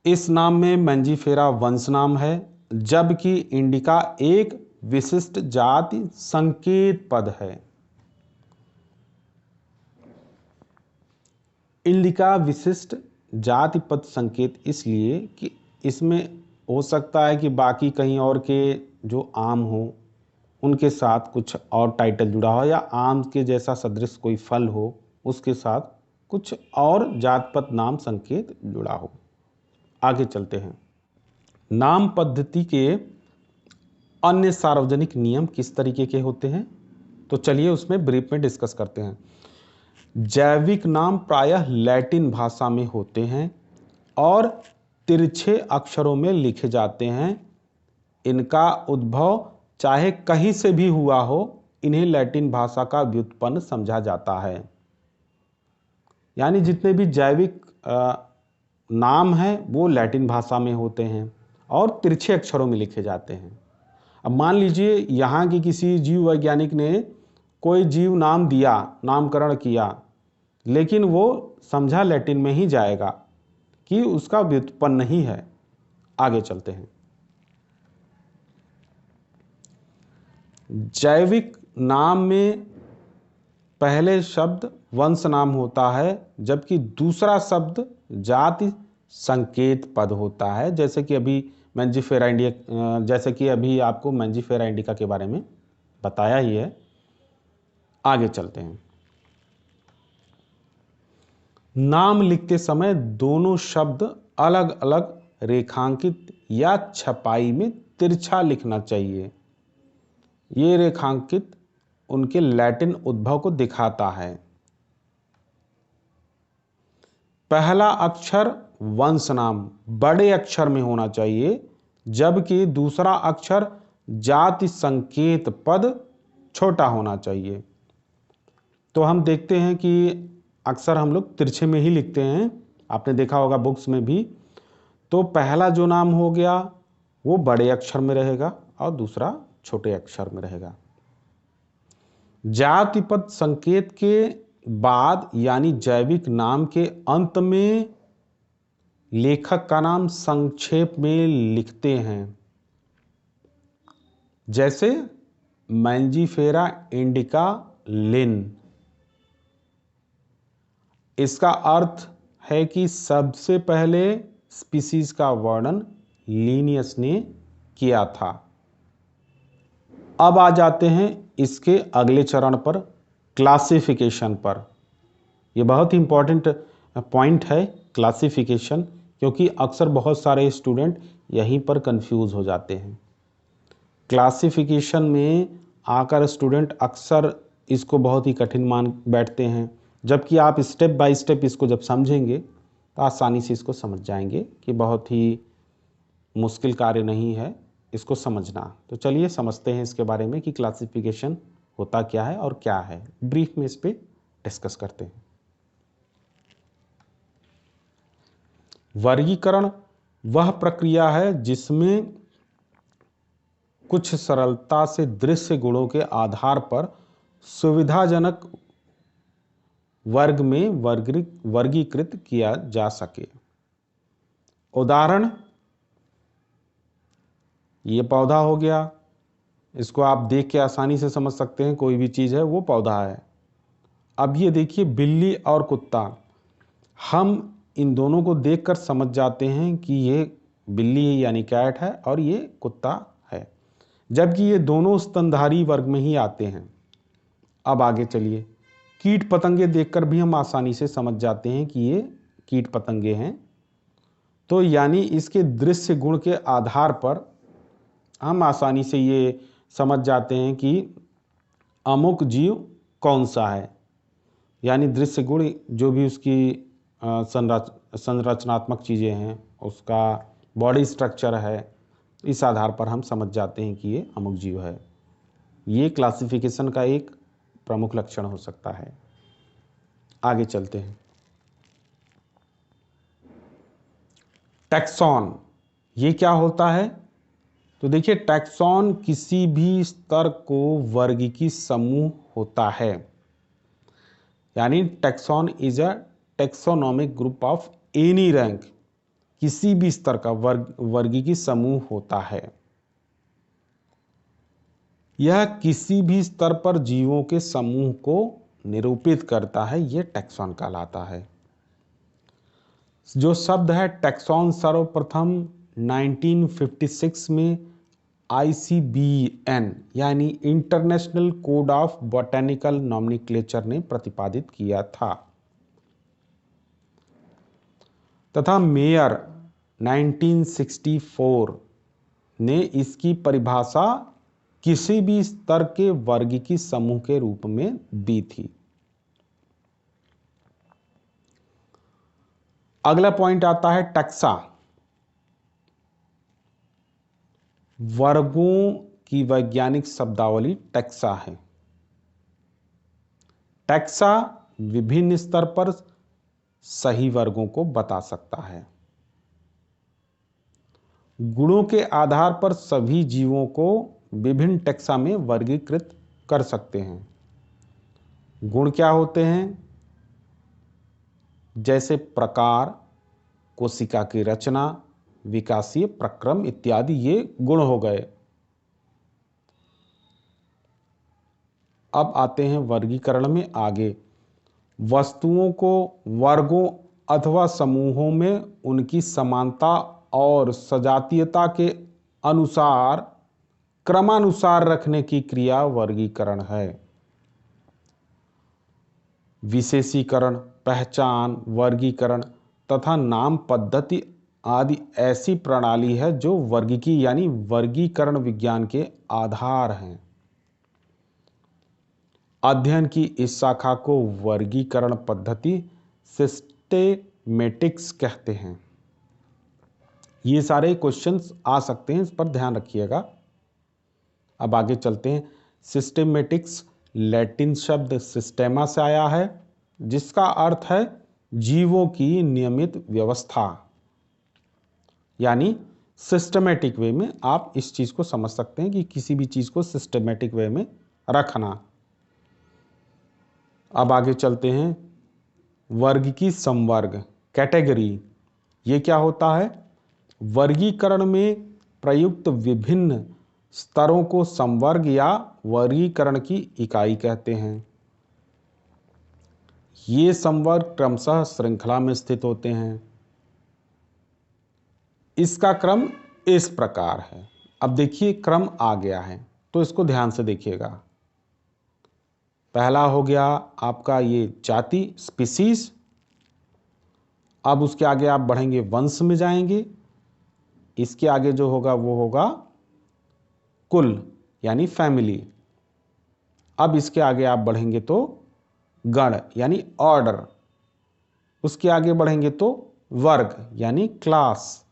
इस नाम में मैंजीफेरा वंश नाम है, जबकि इंडिका एक विशिष्ट जाति संकेत पद है। इंडिका विशिष्ट जाति पद संकेत इसलिए कि इसमें हो सकता है कि बाकी कहीं और के जो आम हो उनके साथ कुछ और टाइटल जुड़ा हो, या आम के जैसा सदृश कोई फल हो उसके साथ कुछ और जातपद नाम संकेत जुड़ा हो। आगे चलते हैं। नाम पद्धति के अन्य सार्वजनिक नियम किस तरीके के होते हैं, तो चलिए उसमें ब्रीफ में डिस्कस करते हैं। जैविक नाम प्रायः लैटिन भाषा में होते हैं और तिरछे अक्षरों में लिखे जाते हैं। इनका उद्भव चाहे कहीं से भी हुआ हो, इन्हें लैटिन भाषा का व्युत्पन्न समझा जाता है। यानी जितने भी जैविक नाम हैं वो लैटिन भाषा में होते हैं और तिरछे अक्षरों में लिखे जाते हैं। अब मान लीजिए यहाँ की किसी जीव वैज्ञानिक ने कोई जीव नाम दिया, नामकरण किया, लेकिन वो समझा लैटिन में ही जाएगा कि उसका व्युत्पन्न ही है। आगे चलते हैं। जैविक नाम में पहले शब्द वंश नाम होता है, जबकि दूसरा शब्द जाति संकेत पद होता है। जैसे कि अभी मैंजीफेरा इंडिका, जैसे कि अभी आपको मैंजीफेरा इंडिका के बारे में बताया ही है। आगे चलते हैं। नाम लिखते समय दोनों शब्द अलग अलग रेखांकित या छपाई में तिरछा लिखना चाहिए। ये रेखांकित उनके लैटिन उद्भव को दिखाता है। पहला अक्षर वंश नाम बड़े अक्षर में होना चाहिए, जबकि दूसरा अक्षर जाति संकेत पद छोटा होना चाहिए। तो हम देखते हैं कि अक्सर हम लोग तिरछे में ही लिखते हैं, आपने देखा होगा बुक्स में भी। तो पहला जो नाम हो गया वो बड़े अक्षर में रहेगा और दूसरा छोटे अक्षर में रहेगा। जाति पद संकेत के बाद यानी जैविक नाम के अंत में लेखक का नाम संक्षेप में लिखते हैं, जैसे मैंजीफेरा इंडिका लिन। इसका अर्थ है कि सबसे पहले स्पीसीज का वर्णन लिनियस ने किया था। अब आ जाते हैं इसके अगले चरण पर, क्लासिफिकेशन पर। यह बहुत ही इंपॉर्टेंट पॉइंट है क्लासिफिकेशन, क्योंकि अक्सर बहुत सारे स्टूडेंट यहीं पर कंफ्यूज हो जाते हैं। क्लासिफिकेशन में आकर स्टूडेंट अक्सर इसको बहुत ही कठिन मान बैठते हैं, जबकि आप स्टेप बाय स्टेप इसको जब समझेंगे तो आसानी से इसको समझ जाएंगे कि बहुत ही मुश्किल कार्य नहीं है इसको समझना। तो चलिए समझते हैं इसके बारे में कि क्लासिफिकेशन होता क्या है और क्या है। ब्रीफ में इस पर डिस्कस करते हैं। वर्गीकरण वह प्रक्रिया है जिसमें कुछ सरलता से दृश्य गुणों के आधार पर सुविधाजनक वर्ग में वर्गीकृत किया जा सके। उदाहरण, ये पौधा हो गया, इसको आप देख के आसानी से समझ सकते हैं कोई भी चीज़ है वो पौधा है। अब ये देखिए बिल्ली और कुत्ता, हम इन दोनों को देखकर समझ जाते हैं कि ये बिल्ली यानी कैट है और ये कुत्ता है, जबकि ये दोनों स्तनधारी वर्ग में ही आते हैं। अब आगे चलिए, कीट पतंगे देखकर भी हम आसानी से समझ जाते हैं कि ये कीट पतंगे हैं। तो यानी इसके दृश्य गुण के आधार पर हम आसानी से ये समझ जाते हैं कि अमुक जीव कौन सा है, यानी दृश्य गुण जो भी उसकी संरचनात्मक चीज़ें हैं, उसका बॉडी स्ट्रक्चर है, इस आधार पर हम समझ जाते हैं कि ये अमुक जीव है। ये क्लासिफिकेशन का एक प्रमुख लक्षण हो सकता है। आगे चलते हैं। टैक्सॉन, ये क्या होता है? तो देखिए, टैक्सॉन किसी भी स्तर को वर्गीकृत समूह होता है, यानी taxon is a taxonomic group of any rank. किसी भी स्तर का वर्गीकृत समूह होता है। यह किसी भी स्तर पर जीवों के समूह को निरूपित करता है, यह टैक्सॉन कहलाता है। जो शब्द है टैक्सॉन सर्वप्रथम 1956 में ICBN यानी international code of botanical nomenclature ने प्रतिपादित किया था, तथा मेयर 1964 ने इसकी परिभाषा किसी भी स्तर के वर्गीकृत समूह के रूप में दी थी। अगला पॉइंट आता है टैक्सा। वर्गों की वैज्ञानिक शब्दावली टैक्सा है। टैक्सा विभिन्न स्तर पर सही वर्गों को बता सकता है। गुणों के आधार पर सभी जीवों को विभिन्न टैक्सा में वर्गीकृत कर सकते हैं। गुण क्या होते हैं? जैसे प्रकार, कोशिका की रचना, विकासीय प्रक्रम इत्यादि, ये गुण हो गए। अब आते हैं वर्गीकरण में आगे। वस्तुओं को वर्गों अथवा समूहों में उनकी समानता और सजातीयता के अनुसार क्रमानुसार रखने की क्रिया वर्गीकरण है। विशेषीकरण, पहचान, वर्गीकरण तथा नाम पद्धति आदि ऐसी प्रणाली है जो वर्गीकी यानी वर्गीकरण विज्ञान के आधार हैं। अध्ययन की इस शाखा को वर्गीकरण पद्धति सिस्टेमेटिक्स कहते हैं। ये सारे क्वेश्चंस आ सकते हैं, इस पर ध्यान रखिएगा। अब आगे चलते हैं। सिस्टेमेटिक्स लैटिन शब्द सिस्टेमा से आया है, जिसका अर्थ है जीवों की नियमित व्यवस्था। यानी सिस्टमेटिक वे में आप इस चीज को समझ सकते हैं कि किसी भी चीज को सिस्टमेटिक वे में रखना। अब आगे चलते हैं। वर्ग की संवर्ग कैटेगरी, ये क्या होता है? वर्गीकरण में प्रयुक्त विभिन्न स्तरों को संवर्ग या वर्गीकरण की इकाई कहते हैं। ये संवर्ग क्रमशः श्रृंखला में स्थित होते हैं। इसका क्रम इस प्रकार है। अब देखिए क्रम आ गया है, तो इसको ध्यान से देखिएगा। पहला हो गया आपका ये जाति, स्पीसीज। अब उसके आगे आप बढ़ेंगे, वंश में जाएंगे। इसके आगे जो होगा वो होगा कुल यानी फैमिली। अब इसके आगे आप बढ़ेंगे तो गण यानी ऑर्डर। उसके आगे बढ़ेंगे तो वर्ग यानी क्लास।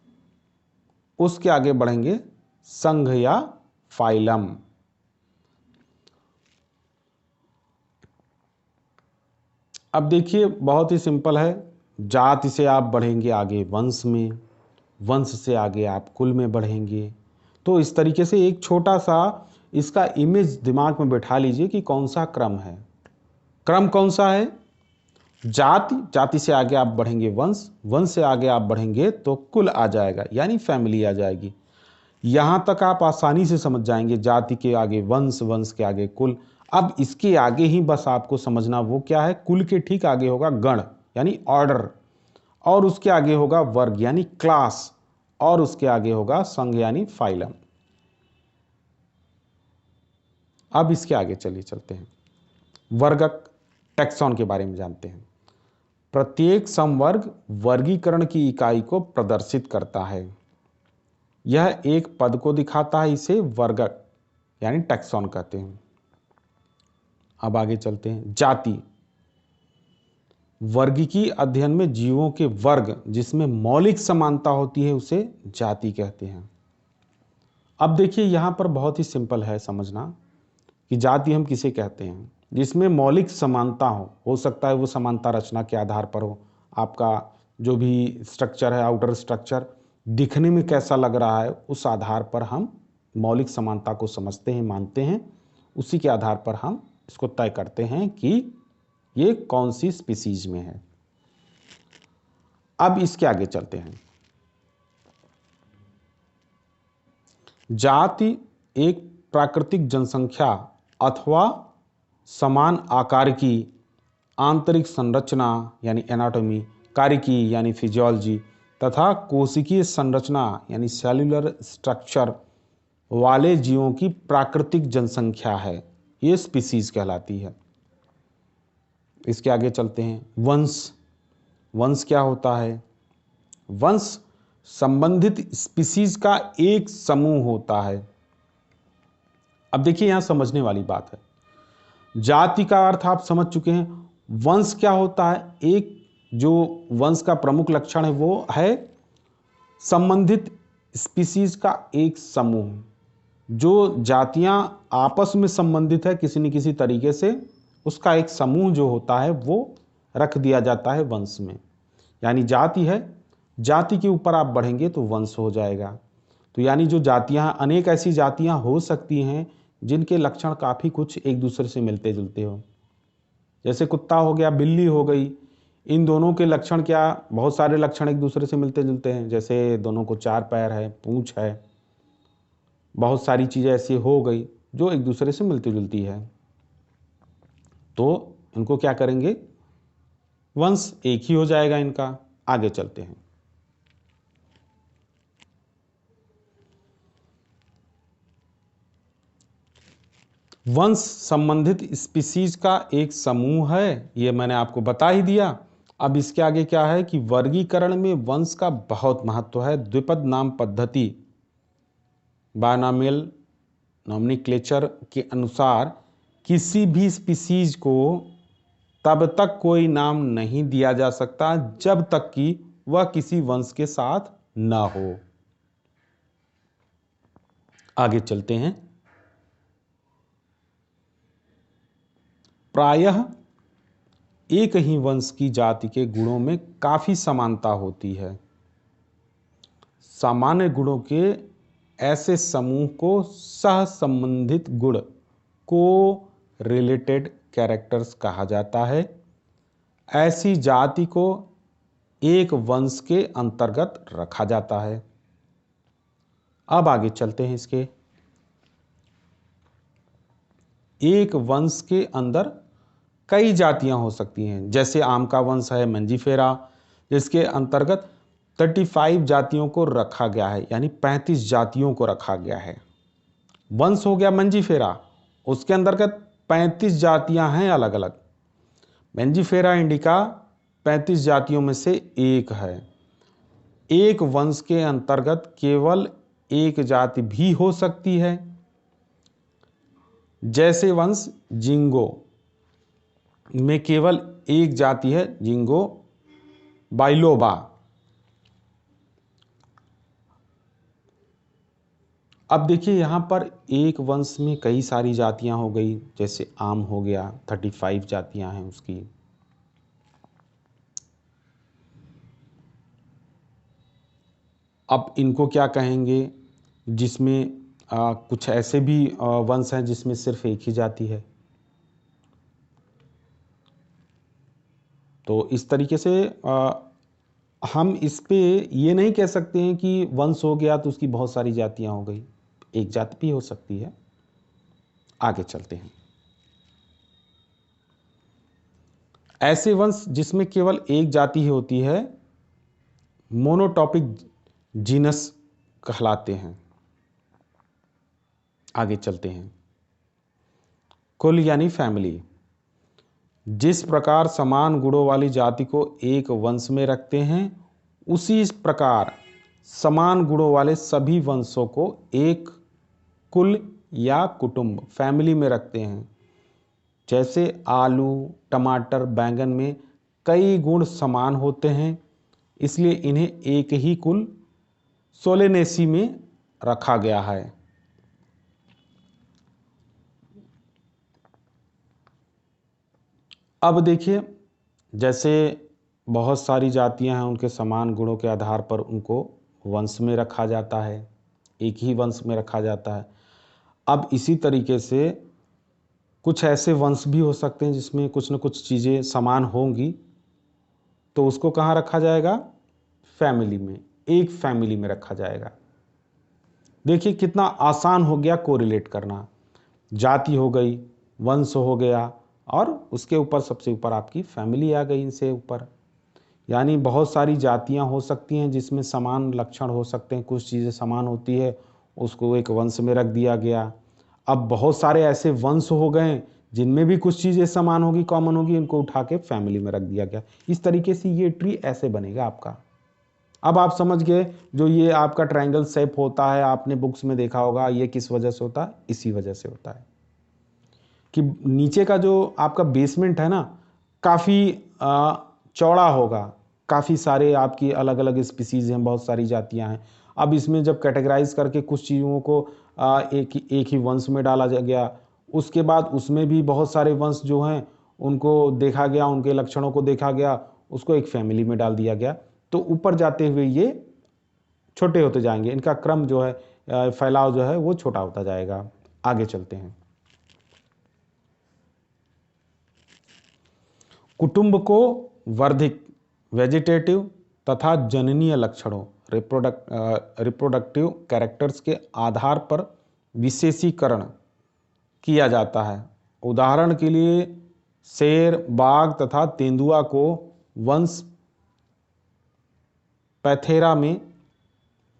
उसके आगे बढ़ेंगे संघ या फाइलम। अब देखिए बहुत ही सिंपल है। जाति से आप बढ़ेंगे आगे वंश में, वंश से आगे आप कुल में बढ़ेंगे। तो इस तरीके से एक छोटा सा इसका इमेज दिमाग में बैठा लीजिए कि कौन सा क्रम है। क्रम कौन सा है? जाति, जाति से आगे आप बढ़ेंगे वंश, वंश से आगे आप बढ़ेंगे तो कुल आ जाएगा यानी फैमिली आ जाएगी। यहां तक आप आसानी से समझ जाएंगे। जाति के आगे वंश, वंश के आगे कुल। अब इसके आगे ही बस आपको समझना वो क्या है। कुल के ठीक आगे होगा गण यानी ऑर्डर, और उसके आगे होगा वर्ग यानी क्लास, और उसके आगे होगा संघ यानी फाइलम। अब इसके आगे चलिए चलते हैं, वर्गक टैक्सॉन के बारे में जानते हैं। प्रत्येक संवर्ग वर्गीकरण की इकाई को प्रदर्शित करता है। यह एक पद को दिखाता है, इसे वर्गक यानी टैक्सॉन कहते हैं। अब आगे चलते हैं। जाति, वर्गीकी अध्ययन में जीवों के वर्ग जिसमें मौलिक समानता होती है उसे जाति कहते हैं। अब देखिए यहां पर बहुत ही सिंपल है समझना कि जाति हम किसे कहते हैं? जिसमें मौलिक समानता हो सकता है वो समानता रचना के आधार पर हो। आपका जो भी स्ट्रक्चर है, आउटर स्ट्रक्चर दिखने में कैसा लग रहा है, उस आधार पर हम मौलिक समानता को समझते हैं, मानते हैं। उसी के आधार पर हम इसको तय करते हैं कि ये कौन सी स्पीसीज में है। अब इसके आगे चलते हैं। जाति एक प्राकृतिक जनसंख्या अथवा समान आकार की आंतरिक संरचना यानी एनाटॉमी, कार्यकी यानी फिजियोलॉजी तथा कोशिकीय संरचना यानी सेल्यूलर स्ट्रक्चर वाले जीवों की प्राकृतिक जनसंख्या है। ये स्पीसीज कहलाती है। इसके आगे चलते हैं। वंश, वंश क्या होता है? वंश संबंधित स्पीसीज का एक समूह होता है। अब देखिए यहां समझने वाली बात है। जाति का अर्थ आप समझ चुके हैं। वंश क्या होता है? एक जो वंश का प्रमुख लक्षण है वो है संबंधित स्पीसीज का एक समूह। जो जातियां आपस में संबंधित है किसी न किसी तरीके से, उसका एक समूह जो होता है वो रख दिया जाता है वंश में। यानी जाति है, जाति के ऊपर आप बढ़ेंगे तो वंश हो जाएगा। तो यानी जो जातियां, अनेक ऐसी जातियां हो सकती हैं जिनके लक्षण काफ़ी कुछ एक दूसरे से मिलते जुलते हो। जैसे कुत्ता हो गया, बिल्ली हो गई, इन दोनों के लक्षण क्या, बहुत सारे लक्षण एक दूसरे से मिलते जुलते हैं। जैसे दोनों को 4 पैर है, पूंछ है, बहुत सारी चीज़ें ऐसी हो गई जो एक दूसरे से मिलती जुलती है। तो इनको क्या करेंगे? वंश एक ही हो जाएगा इनका। आगे चलते हैं। वंश संबंधित स्पीसीज का एक समूह है, ये मैंने आपको बता ही दिया। अब इसके आगे क्या है कि वर्गीकरण में वंश का बहुत महत्व है। द्विपद नाम पद्धति बायनॉमियल नॉमेनक्लेचर के अनुसार किसी भी स्पीसीज को तब तक कोई नाम नहीं दिया जा सकता जब तक कि वह किसी वंश के साथ न हो। आगे चलते हैं। प्रायः एक ही वंश की जाति के गुणों में काफी समानता होती है। सामान्य गुणों के ऐसे समूह को सह संबंधित गुण को रिलेटेड कैरेक्टर्स कहा जाता है। ऐसी जाति को एक वंश के अंतर्गत रखा जाता है। अब आगे चलते हैं इसके। एक वंश के अंदर कई जातियां हो सकती हैं, जैसे आम का वंश है मंजीफेरा, जिसके अंतर्गत 35 जातियों को रखा गया है, यानी 35 जातियों को रखा गया है। वंश हो गया मंजीफेरा, उसके अंतर्गत 35 जातियां हैं अलग अलग। मंजीफेरा इंडिका 35 जातियों में से एक है। एक वंश के अंतर्गत केवल एक जाति भी हो सकती है, जैसे वंश जिंगो में केवल एक जाति है, जिंगो बाइलोबा। अब देखिए यहां पर एक वंश में कई सारी जातियां हो गई, जैसे आम हो गया, 35 जातियां हैं उसकी। अब इनको क्या कहेंगे, जिसमें कुछ ऐसे भी वंश हैं जिसमें सिर्फ एक ही जाति है। तो इस तरीके से हम इस पे ये नहीं कह सकते हैं कि वंश हो गया तो उसकी बहुत सारी जातियां हो गई, एक जाति भी हो सकती है। आगे चलते हैं। ऐसे वंश जिसमें केवल एक जाति ही होती है मोनोटॉपिक जीनस कहलाते हैं। आगे चलते हैं। कुल यानी फैमिली। जिस प्रकार समान गुणों वाली जाति को एक वंश में रखते हैं, उसी प्रकार समान गुणों वाले सभी वंशों को एक कुल या कुटुंब फैमिली में रखते हैं। जैसे आलू, टमाटर, बैंगन में कई गुण समान होते हैं, इसलिए इन्हें एक ही कुल सोलेनेसी में रखा गया है। अब देखिए, जैसे बहुत सारी जातियां हैं, उनके समान गुणों के आधार पर उनको वंश में रखा जाता है, एक ही वंश में रखा जाता है। अब इसी तरीके से कुछ ऐसे वंश भी हो सकते हैं जिसमें कुछ न कुछ चीज़ें समान होंगी, तो उसको कहाँ रखा जाएगा? फैमिली में, एक फैमिली में रखा जाएगा। देखिए कितना आसान हो गया कोरिलेट करना। जाति हो गई, वंश हो गया, और उसके ऊपर सबसे ऊपर आपकी फैमिली आ गई इनसे ऊपर। यानी बहुत सारी जातियां हो सकती हैं जिसमें समान लक्षण हो सकते हैं, कुछ चीज़ें समान होती है, उसको एक वंश में रख दिया गया। अब बहुत सारे ऐसे वंश हो गए जिनमें भी कुछ चीज़ें समान होगी, कॉमन होगी, इनको उठा के फैमिली में रख दिया गया। इस तरीके से ये ट्री ऐसे बनेगा आपका। अब आप समझ गए, जो ये आपका ट्रायंगल शेप होता है, आपने बुक्स में देखा होगा, ये किस वजह से होता है? इसी वजह से होता है कि नीचे का जो आपका बेसमेंट है ना, काफ़ी चौड़ा होगा, काफ़ी सारे आपकी अलग अलग स्पीसीज हैं, बहुत सारी जातियां हैं। अब इसमें जब कैटेगराइज करके कुछ चीज़ों को एक ही वंश में डाला गया, उसके बाद उसमें भी बहुत सारे वंश जो हैं उनको देखा गया, उनके लक्षणों को देखा गया, उसको एक फैमिली में डाल दिया गया। तो ऊपर जाते हुए ये छोटे होते जाएंगे, इनका क्रम जो है, फैलाव जो है वो छोटा होता जाएगा। आगे चलते हैं। कुटुंब को वर्धिक, वेजिटेटिव तथा जननीय लक्षणों, रिप्रोडक्टिव कैरेक्टर्स के आधार पर विशेषीकरण किया जाता है। उदाहरण के लिए शेर, बाघ तथा तेंदुआ को वंश पैथेरा में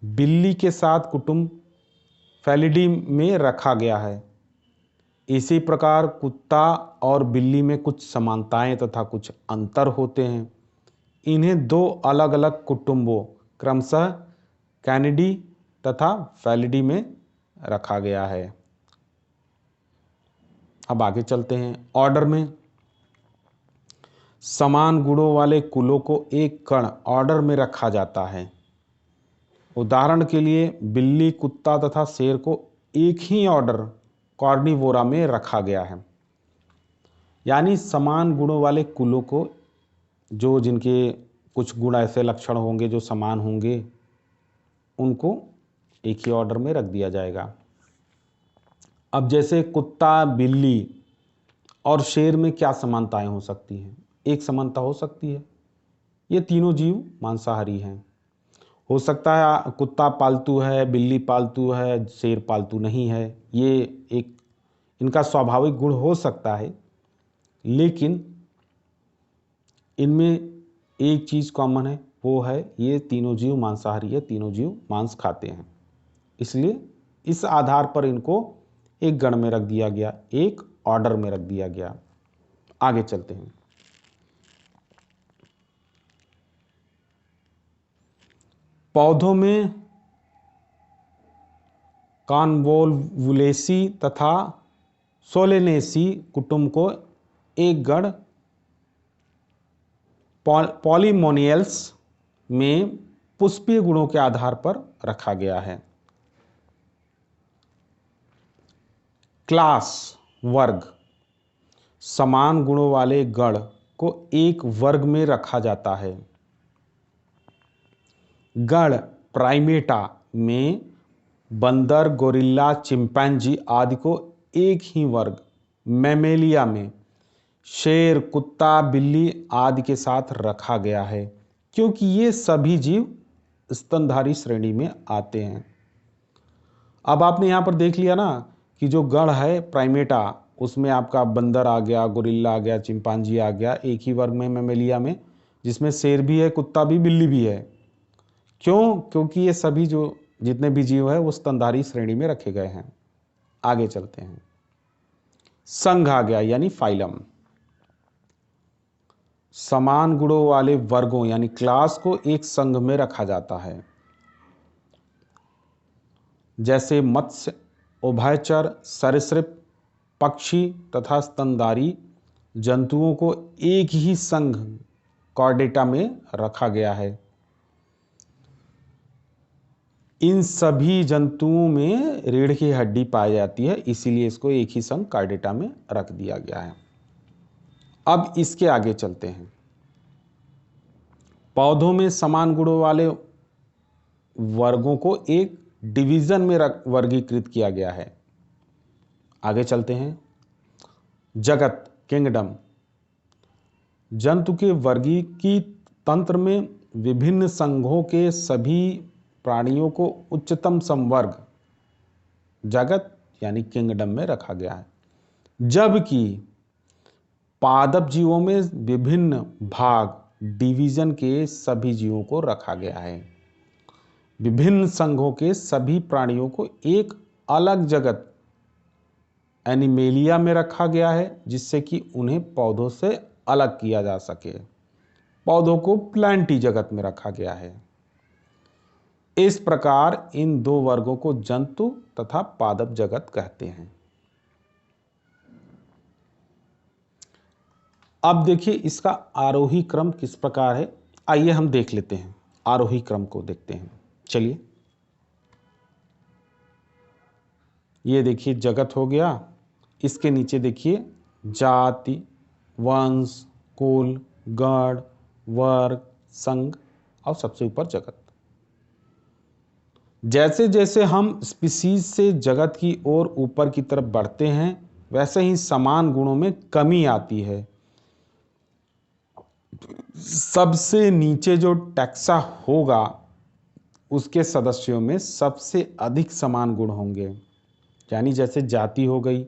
बिल्ली के साथ कुटुंब फेलिडी में रखा गया है। इसी प्रकार कुत्ता और बिल्ली में कुछ समानताएं तथा कुछ अंतर होते हैं। इन्हें दो अलग अलग कुटुंबों, क्रमशः कैनिडी तथा फेलिडी में रखा गया है। अब आगे चलते हैं। ऑर्डर में समान गुणों वाले कुलों को एक गण ऑर्डर में रखा जाता है। उदाहरण के लिए बिल्ली, कुत्ता तथा शेर को एक ही ऑर्डर कॉर्निवोरा में रखा गया है। यानी समान गुणों वाले कुलों को, जो जिनके कुछ गुण ऐसे लक्षण होंगे जो समान होंगे, उनको एक ही ऑर्डर में रख दिया जाएगा। अब जैसे कुत्ता, बिल्ली और शेर में क्या समानताएं हो सकती हैं? एक समानता हो सकती है, ये तीनों जीव मांसाहारी हैं। हो सकता है कुत्ता पालतू है, बिल्ली पालतू है, शेर पालतू नहीं है, ये एक इनका स्वाभाविक गुण हो सकता है, लेकिन इनमें एक चीज़ कॉमन है, वो है ये तीनों जीव मांसाहारी है, तीनों जीव मांस खाते हैं। इसलिए इस आधार पर इनको एक गण में रख दिया गया, एक ऑर्डर में रख दिया गया। आगे चलते हैं। पौधों में कॉन्वोल्वुलेसी तथा सोलेनेसी कुटुंब को एक गण पॉलीमोनियल्स में पुष्पीय गुणों के आधार पर रखा गया है। क्लास, वर्ग, समान गुणों वाले गण को एक वर्ग में रखा जाता है। गण प्राइमेटा में बंदर, गोरिल्ला, चिंपैंजी आदि को एक ही वर्ग, मैमेलिया में शेर, कुत्ता, बिल्ली आदि के साथ रखा गया है, क्योंकि ये सभी जीव स्तनधारी श्रेणी में आते हैं। अब आपने यहाँ पर देख लिया ना कि जो गण है प्राइमेटा, उसमें आपका बंदर आ गया, गोरिल्ला आ गया, चिंपांजी आ गया, एक ही वर्ग में मैमेलिया में, जिसमें शेर भी है, कुत्ता भी, बिल्ली भी है। क्यों? क्योंकि ये सभी जो जितने भी जीव है वो स्तनधारी श्रेणी में रखे गए हैं। आगे चलते हैं। संघ आ गया, यानी फाइलम। समान गुणों वाले वर्गों यानी क्लास को एक संघ में रखा जाता है। जैसे मत्स्य, उभयचर, सरीसृप, पक्षी तथा स्तनधारी जंतुओं को एक ही संघ कॉर्डेटा में रखा गया है। इन सभी जंतुओं में रीढ़ की हड्डी पाई जाती है, इसीलिए इसको एक ही संघ कॉर्डेटा में रख दिया गया है। अब इसके आगे चलते हैं। पौधों में समान गुणों वाले वर्गों को एक डिवीजन में वर्गीकृत किया गया है। आगे चलते हैं। जगत, किंगडम, जंतु के वर्गीकी तंत्र में विभिन्न संघों के सभी प्राणियों को उच्चतम संवर्ग जगत यानी किंगडम में रखा गया है, जबकि पादप जीवों में विभिन्न भाग डिवीजन के सभी जीवों को रखा गया है। विभिन्न संघों के सभी प्राणियों को एक अलग जगत एनिमेलिया में रखा गया है, जिससे कि उन्हें पौधों से अलग किया जा सके। पौधों को प्लांटी जगत में रखा गया है। इस प्रकार इन दो वर्गों को जंतु तथा पादप जगत कहते हैं। अब देखिए इसका आरोही क्रम किस प्रकार है, आइए हम देख लेते हैं। आरोही क्रम को देखते हैं। चलिए, ये देखिए जगत हो गया, इसके नीचे देखिए जाति, वंश, कुल, गण, वर्ग, संघ और सबसे ऊपर जगत। जैसे जैसे हम स्पीसीज से जगत की ओर ऊपर की तरफ बढ़ते हैं, वैसे ही समान गुणों में कमी आती है। सबसे नीचे जो टैक्सा होगा उसके सदस्यों में सबसे अधिक समान गुण होंगे। यानी जैसे जाति हो गई,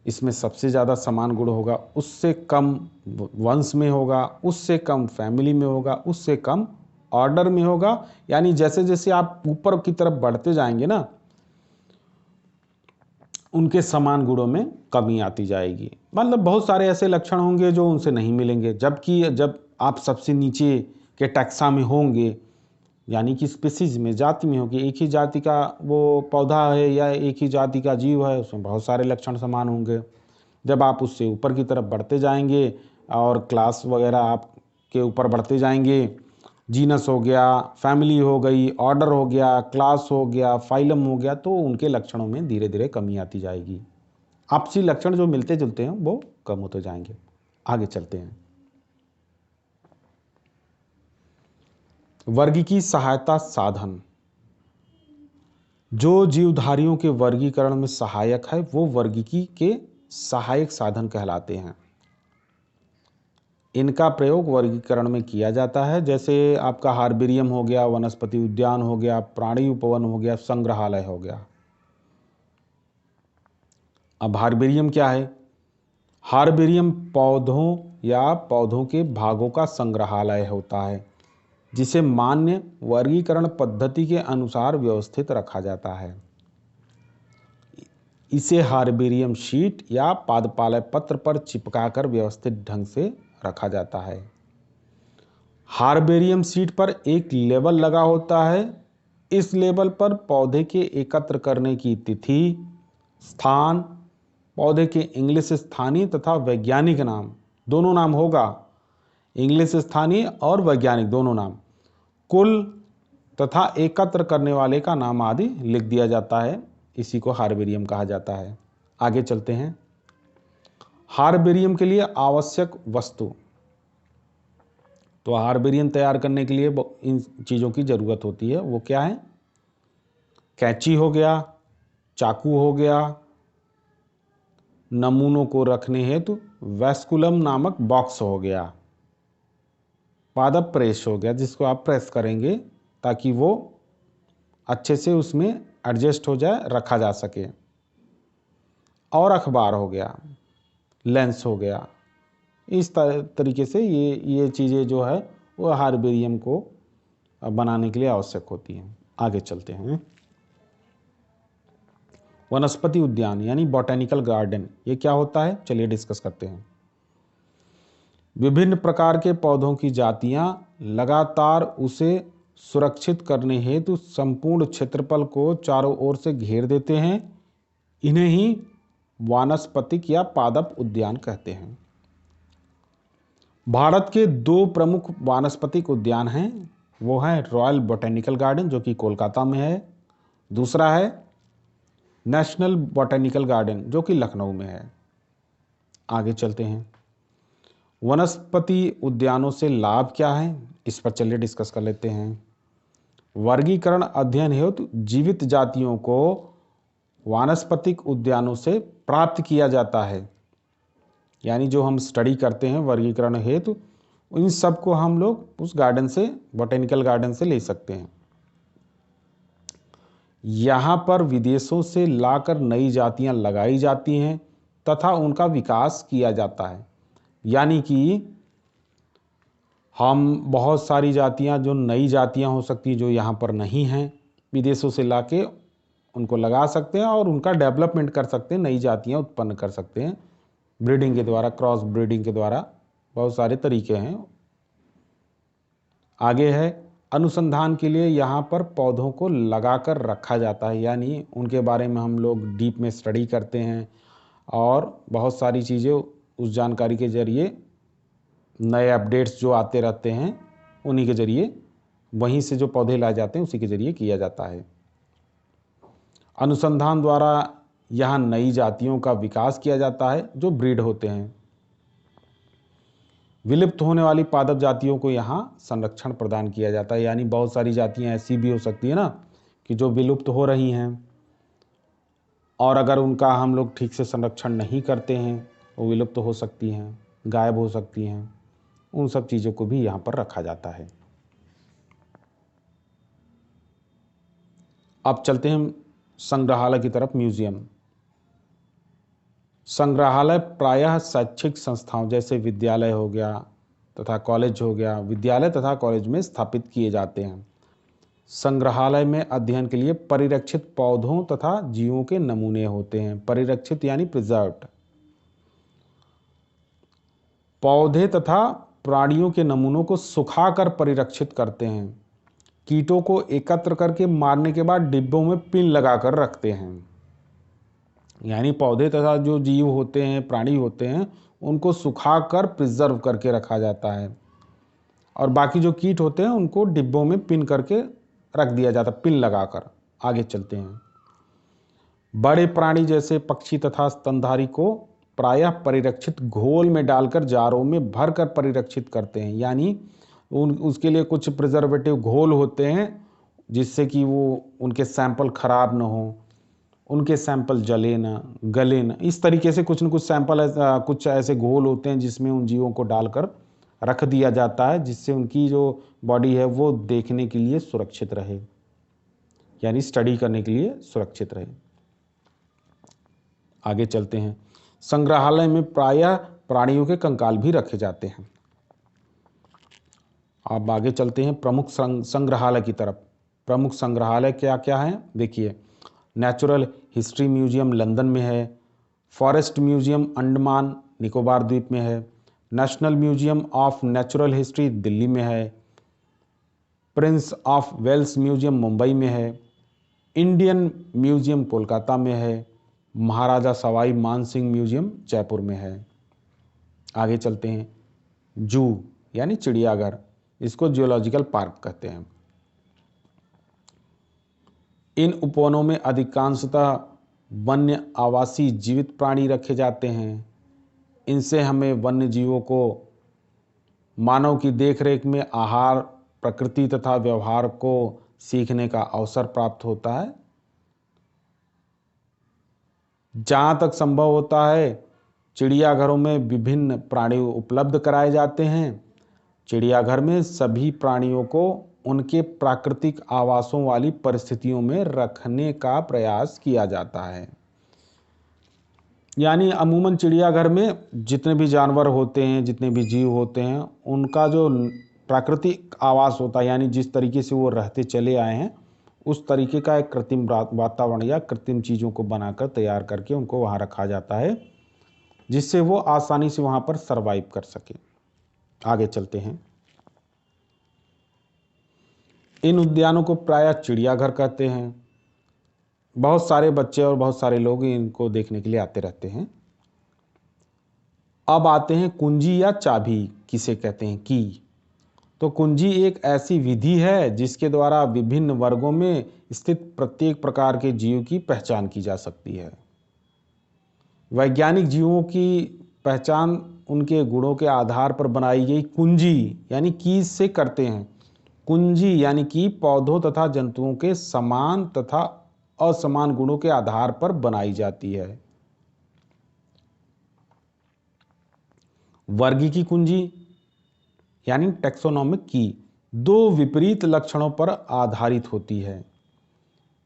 इसमें सबसे ज़्यादा समान गुण होगा, उससे कम वंश में होगा, उससे कम फैमिली में होगा, उससे कम ऑर्डर में होगा। यानी जैसे जैसे आप ऊपर की तरफ बढ़ते जाएंगे ना, उनके समान गुणों में कमी आती जाएगी। मतलब बहुत सारे ऐसे लक्षण होंगे जो उनसे नहीं मिलेंगे, जबकि जब आप सबसे नीचे के टैक्सा में होंगे, यानी कि स्पीसीज में, जाति में होगी, एक ही जाति का वो पौधा है या एक ही जाति का जीव है, उसमें बहुत सारे लक्षण समान होंगे। जब आप उससे ऊपर की तरफ बढ़ते जाएंगे और क्लास वगैरह आपके ऊपर बढ़ते जाएंगे, जीनस हो गया, फैमिली हो गई, ऑर्डर हो गया, क्लास हो गया, फाइलम हो गया, तो उनके लक्षणों में धीरे धीरे कमी आती जाएगी। आपसी लक्षण जो मिलते जुलते हैं वो कम होते जाएंगे। आगे चलते हैं। वर्गीकी सहायता साधन। जो जीवधारियों के वर्गीकरण में सहायक है वो वर्गीकी के सहायक साधन कहलाते हैं। इनका प्रयोग वर्गीकरण में किया जाता है, जैसे आपका हार्बेरियम हो गया, वनस्पति उद्यान हो गया, प्राणी उपवन हो गया, संग्रहालय हो गया। अब हार्बेरियम क्या है? हार्बेरियम पौधों या पौधों के भागों का संग्रहालय होता है, जिसे मान्य वर्गीकरण पद्धति के अनुसार व्यवस्थित रखा जाता है। इसे हार्बेरियम शीट या पादपालय पत्र पर चिपकाकर व्यवस्थित ढंग से रखा जाता है। हार्बेरियम शीट पर एक लेबल लगा होता है। इस लेबल पर पौधे के एकत्र करने की तिथि, स्थान, पौधे के इंग्लिश स्थानीय तथा वैज्ञानिक नाम, दोनों नाम होगा, इंग्लिश स्थानीय और वैज्ञानिक दोनों नाम, कुल तथा एकत्र करने वाले का नाम आदि लिख दिया जाता है। इसी को हार्बेरियम कहा जाता है। आगे चलते हैं। हार्बेरियम के लिए आवश्यक वस्तु। तो हार्बेरियम तैयार करने के लिए इन चीज़ों की ज़रूरत होती है। वो क्या है? कैंची हो गया, चाकू हो गया, नमूनों को रखने हेतु वैस्कुलम नामक बॉक्स हो गया, पादप प्रेस हो गया, जिसको आप प्रेस करेंगे ताकि वो अच्छे से उसमें एडजस्ट हो जाए, रखा जा सके, और अखबार हो गया, लेंस हो गया। इस तरीके से ये चीज़ें जो है वो हार्बेरियम को बनाने के लिए आवश्यक होती हैं। आगे चलते हैं। वनस्पति उद्यान यानी बॉटेनिकल गार्डन, ये क्या होता है? चलिए डिस्कस करते हैं। विभिन्न प्रकार के पौधों की जातियां लगातार उसे सुरक्षित करने हेतु संपूर्ण क्षेत्रफल को चारों ओर से घेर देते हैं। इन्हें ही वानस्पतिक या पादप उद्यान कहते हैं। भारत के दो प्रमुख वानस्पतिक उद्यान हैं। वो है रॉयल बॉटेनिकल गार्डन जो कि कोलकाता में है, दूसरा है नेशनल बॉटेनिकल गार्डन जो कि लखनऊ में है। आगे चलते हैं। वनस्पति उद्यानों से लाभ क्या है, इस पर चलिए डिस्कस कर लेते हैं। वर्गीकरण अध्ययन हेतु जीवित जातियों को वानस्पतिक उद्यानों से प्राप्त किया जाता है। यानी जो हम स्टडी करते हैं वर्गीकरण हेतु, इन सब को हम लोग उस गार्डन से, बॉटेनिकल गार्डन से ले सकते हैं। यहाँ पर विदेशों से लाकर नई जातियाँ लगाई जाती हैं तथा उनका विकास किया जाता है। यानी कि हम बहुत सारी जातियाँ, जो नई जातियाँ हो सकती हैं जो यहाँ पर नहीं हैं, विदेशों से लाके उनको लगा सकते हैं और उनका डेवलपमेंट कर सकते हैं, नई जातियाँ उत्पन्न कर सकते हैं ब्रीडिंग के द्वारा, क्रॉस ब्रीडिंग के द्वारा। बहुत सारे तरीके हैं। आगे है अनुसंधान के लिए यहाँ पर पौधों को लगाकर रखा जाता है, यानी उनके बारे में हम लोग डीप में स्टडी करते हैं और बहुत सारी चीज़ें उस जानकारी के जरिए, नए अपडेट्स जो आते रहते हैं उन्हीं के जरिए, वहीं से जो पौधे लाए जाते हैं उसी के जरिए किया जाता है। अनुसंधान द्वारा यहाँ नई जातियों का विकास किया जाता है जो ब्रीड होते हैं। विलुप्त होने वाली पादप जातियों को यहाँ संरक्षण प्रदान किया जाता है। यानी बहुत सारी जातियाँ ऐसी भी हो सकती है ना कि जो विलुप्त हो रही हैं, और अगर उनका हम लोग ठीक से संरक्षण नहीं करते हैं वो विलुप्त हो सकती हैं, गायब हो सकती हैं। उन सब चीज़ों को भी यहाँ पर रखा जाता है। अब चलते हैं संग्रहालय की तरफ, म्यूजियम। संग्रहालय प्रायः शैक्षिक संस्थाओं जैसे विद्यालय हो गया तथा कॉलेज हो गया, विद्यालय तथा कॉलेज में स्थापित किए जाते हैं। संग्रहालय में अध्ययन के लिए परिरक्षित पौधों तथा जीवों के नमूने होते हैं। परिरक्षित यानी प्रिजर्व्ड। पौधे तथा प्राणियों के नमूनों को सुखाकर परिरक्षित करते हैं। कीटों को एकत्र करके मारने के बाद डिब्बों में पिन लगाकर रखते हैं। यानी पौधे तथा जो जीव होते हैं, प्राणी होते हैं, उनको सुखाकर प्रिजर्व करके रखा जाता है, और बाकी जो कीट होते हैं उनको डिब्बों में पिन करके रख दिया जाता है, पिन लगाकर। आगे चलते हैं। बड़े प्राणी जैसे पक्षी तथा स्तनधारी को प्रायः परिरक्षित घोल में डालकर जारों में भरकर परिरक्षित करते हैं, यानी उसके लिए कुछ प्रिजर्वेटिव घोल होते हैं जिससे कि वो उनके सैंपल खराब ना हो, उनके सैंपल जले ना, गले ना। इस तरीके से कुछ न कुछ सैंपल कुछ ऐसे घोल होते हैं जिसमें उन जीवों को डालकर रख दिया जाता है, जिससे उनकी जो बॉडी है वो देखने के लिए सुरक्षित रहे, यानी स्टडी करने के लिए सुरक्षित रहे। आगे चलते हैं। संग्रहालय में प्रायः प्राणियों के कंकाल भी रखे जाते हैं। अब आगे चलते हैं प्रमुख संग्रहालय की तरफ। प्रमुख संग्रहालय क्या क्या हैं देखिए। नेचुरल हिस्ट्री म्यूजियम लंदन में है, फॉरेस्ट म्यूजियम अंडमान निकोबार द्वीप में है, national museum of natural history Delhi में है, prince of Wales museum Mumbai में है, इंडियन म्यूजियम कोलकाता में है, महाराजा सवाई मानसिंह म्यूजियम जयपुर में है। आगे चलते हैं। जू यानी चिड़ियाघर, इसको जियोलॉजिकल पार्क कहते हैं। इन उपवनों में अधिकांशतः वन्य आवासी जीवित प्राणी रखे जाते हैं। इनसे हमें वन्य जीवों को मानव की देखरेख में आहार, प्रकृति तथा व्यवहार को सीखने का अवसर प्राप्त होता है। जहाँ तक संभव होता है चिड़ियाघरों में विभिन्न प्राणी उपलब्ध कराए जाते हैं। चिड़ियाघर में सभी प्राणियों को उनके प्राकृतिक आवासों वाली परिस्थितियों में रखने का प्रयास किया जाता है। यानी अमूमन चिड़ियाघर में जितने भी जानवर होते हैं, जितने भी जीव होते हैं, उनका जो प्राकृतिक आवास होता है, यानी जिस तरीके से वो रहते चले आए हैं, उस तरीके का एक कृत्रिम वातावरण या कृत्रिम चीज़ों को बनाकर तैयार करके उनको वहाँ रखा जाता है, जिससे वो आसानी से वहाँ पर सर्वाइव कर सके। आगे चलते हैं। इन उद्यानों को प्रायः चिड़ियाघर कहते हैं। बहुत सारे बच्चे और बहुत सारे लोग इनको देखने के लिए आते रहते हैं। अब आते हैं कुंजी या चाबी किसे कहते हैं की। तो कुंजी एक ऐसी विधि है जिसके द्वारा विभिन्न वर्गों में स्थित प्रत्येक प्रकार के जीव की पहचान की जा सकती है। वैज्ञानिक जीवों की पहचान उनके गुणों के आधार पर बनाई गई कुंजी यानी कीज से करते हैं। कुंजी यानी कि पौधों तथा जंतुओं के समान तथा असमान गुणों के आधार पर बनाई जाती है। वर्गीकी कुंजी यानी टैक्सोनॉमिक की दो विपरीत लक्षणों पर आधारित होती है।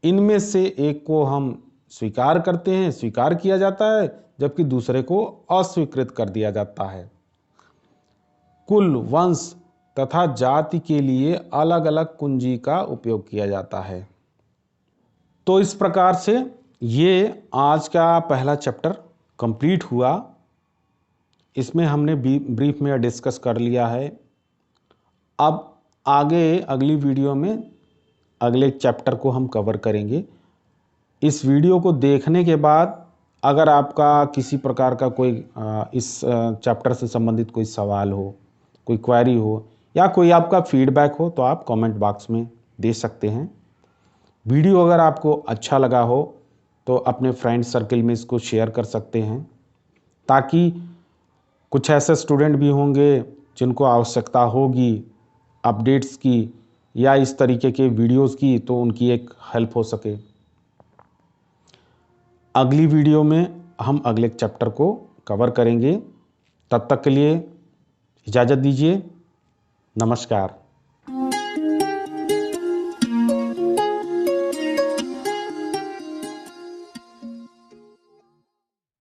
इनमें से एक को हम स्वीकार करते हैं, स्वीकार किया जाता है, जबकि दूसरे को अस्वीकृत कर दिया जाता है। कुल, वंश तथा जाति के लिए अलग अलग कुंजी का उपयोग किया जाता है। तो इस प्रकार से ये आज का पहला चैप्टर कंप्लीट हुआ। इसमें हमने ब्रीफ में डिस्कस कर लिया है। अब आगे अगली वीडियो में अगले चैप्टर को हम कवर करेंगे। इस वीडियो को देखने के बाद अगर आपका किसी प्रकार का कोई इस चैप्टर से संबंधित कोई सवाल हो, कोई क्वेरी हो या कोई आपका फीडबैक हो, तो आप कमेंट बॉक्स में दे सकते हैं। वीडियो अगर आपको अच्छा लगा हो तो अपने फ्रेंड सर्कल में इसको शेयर कर सकते हैं, ताकि कुछ ऐसे स्टूडेंट भी होंगे जिनको आवश्यकता होगी अपडेट्स की या इस तरीके के वीडियोस की, तो उनकी एक हेल्प हो सके। अगली वीडियो में हम अगले चैप्टर को कवर करेंगे। तब तक के लिए इजाज़त दीजिए। नमस्कार।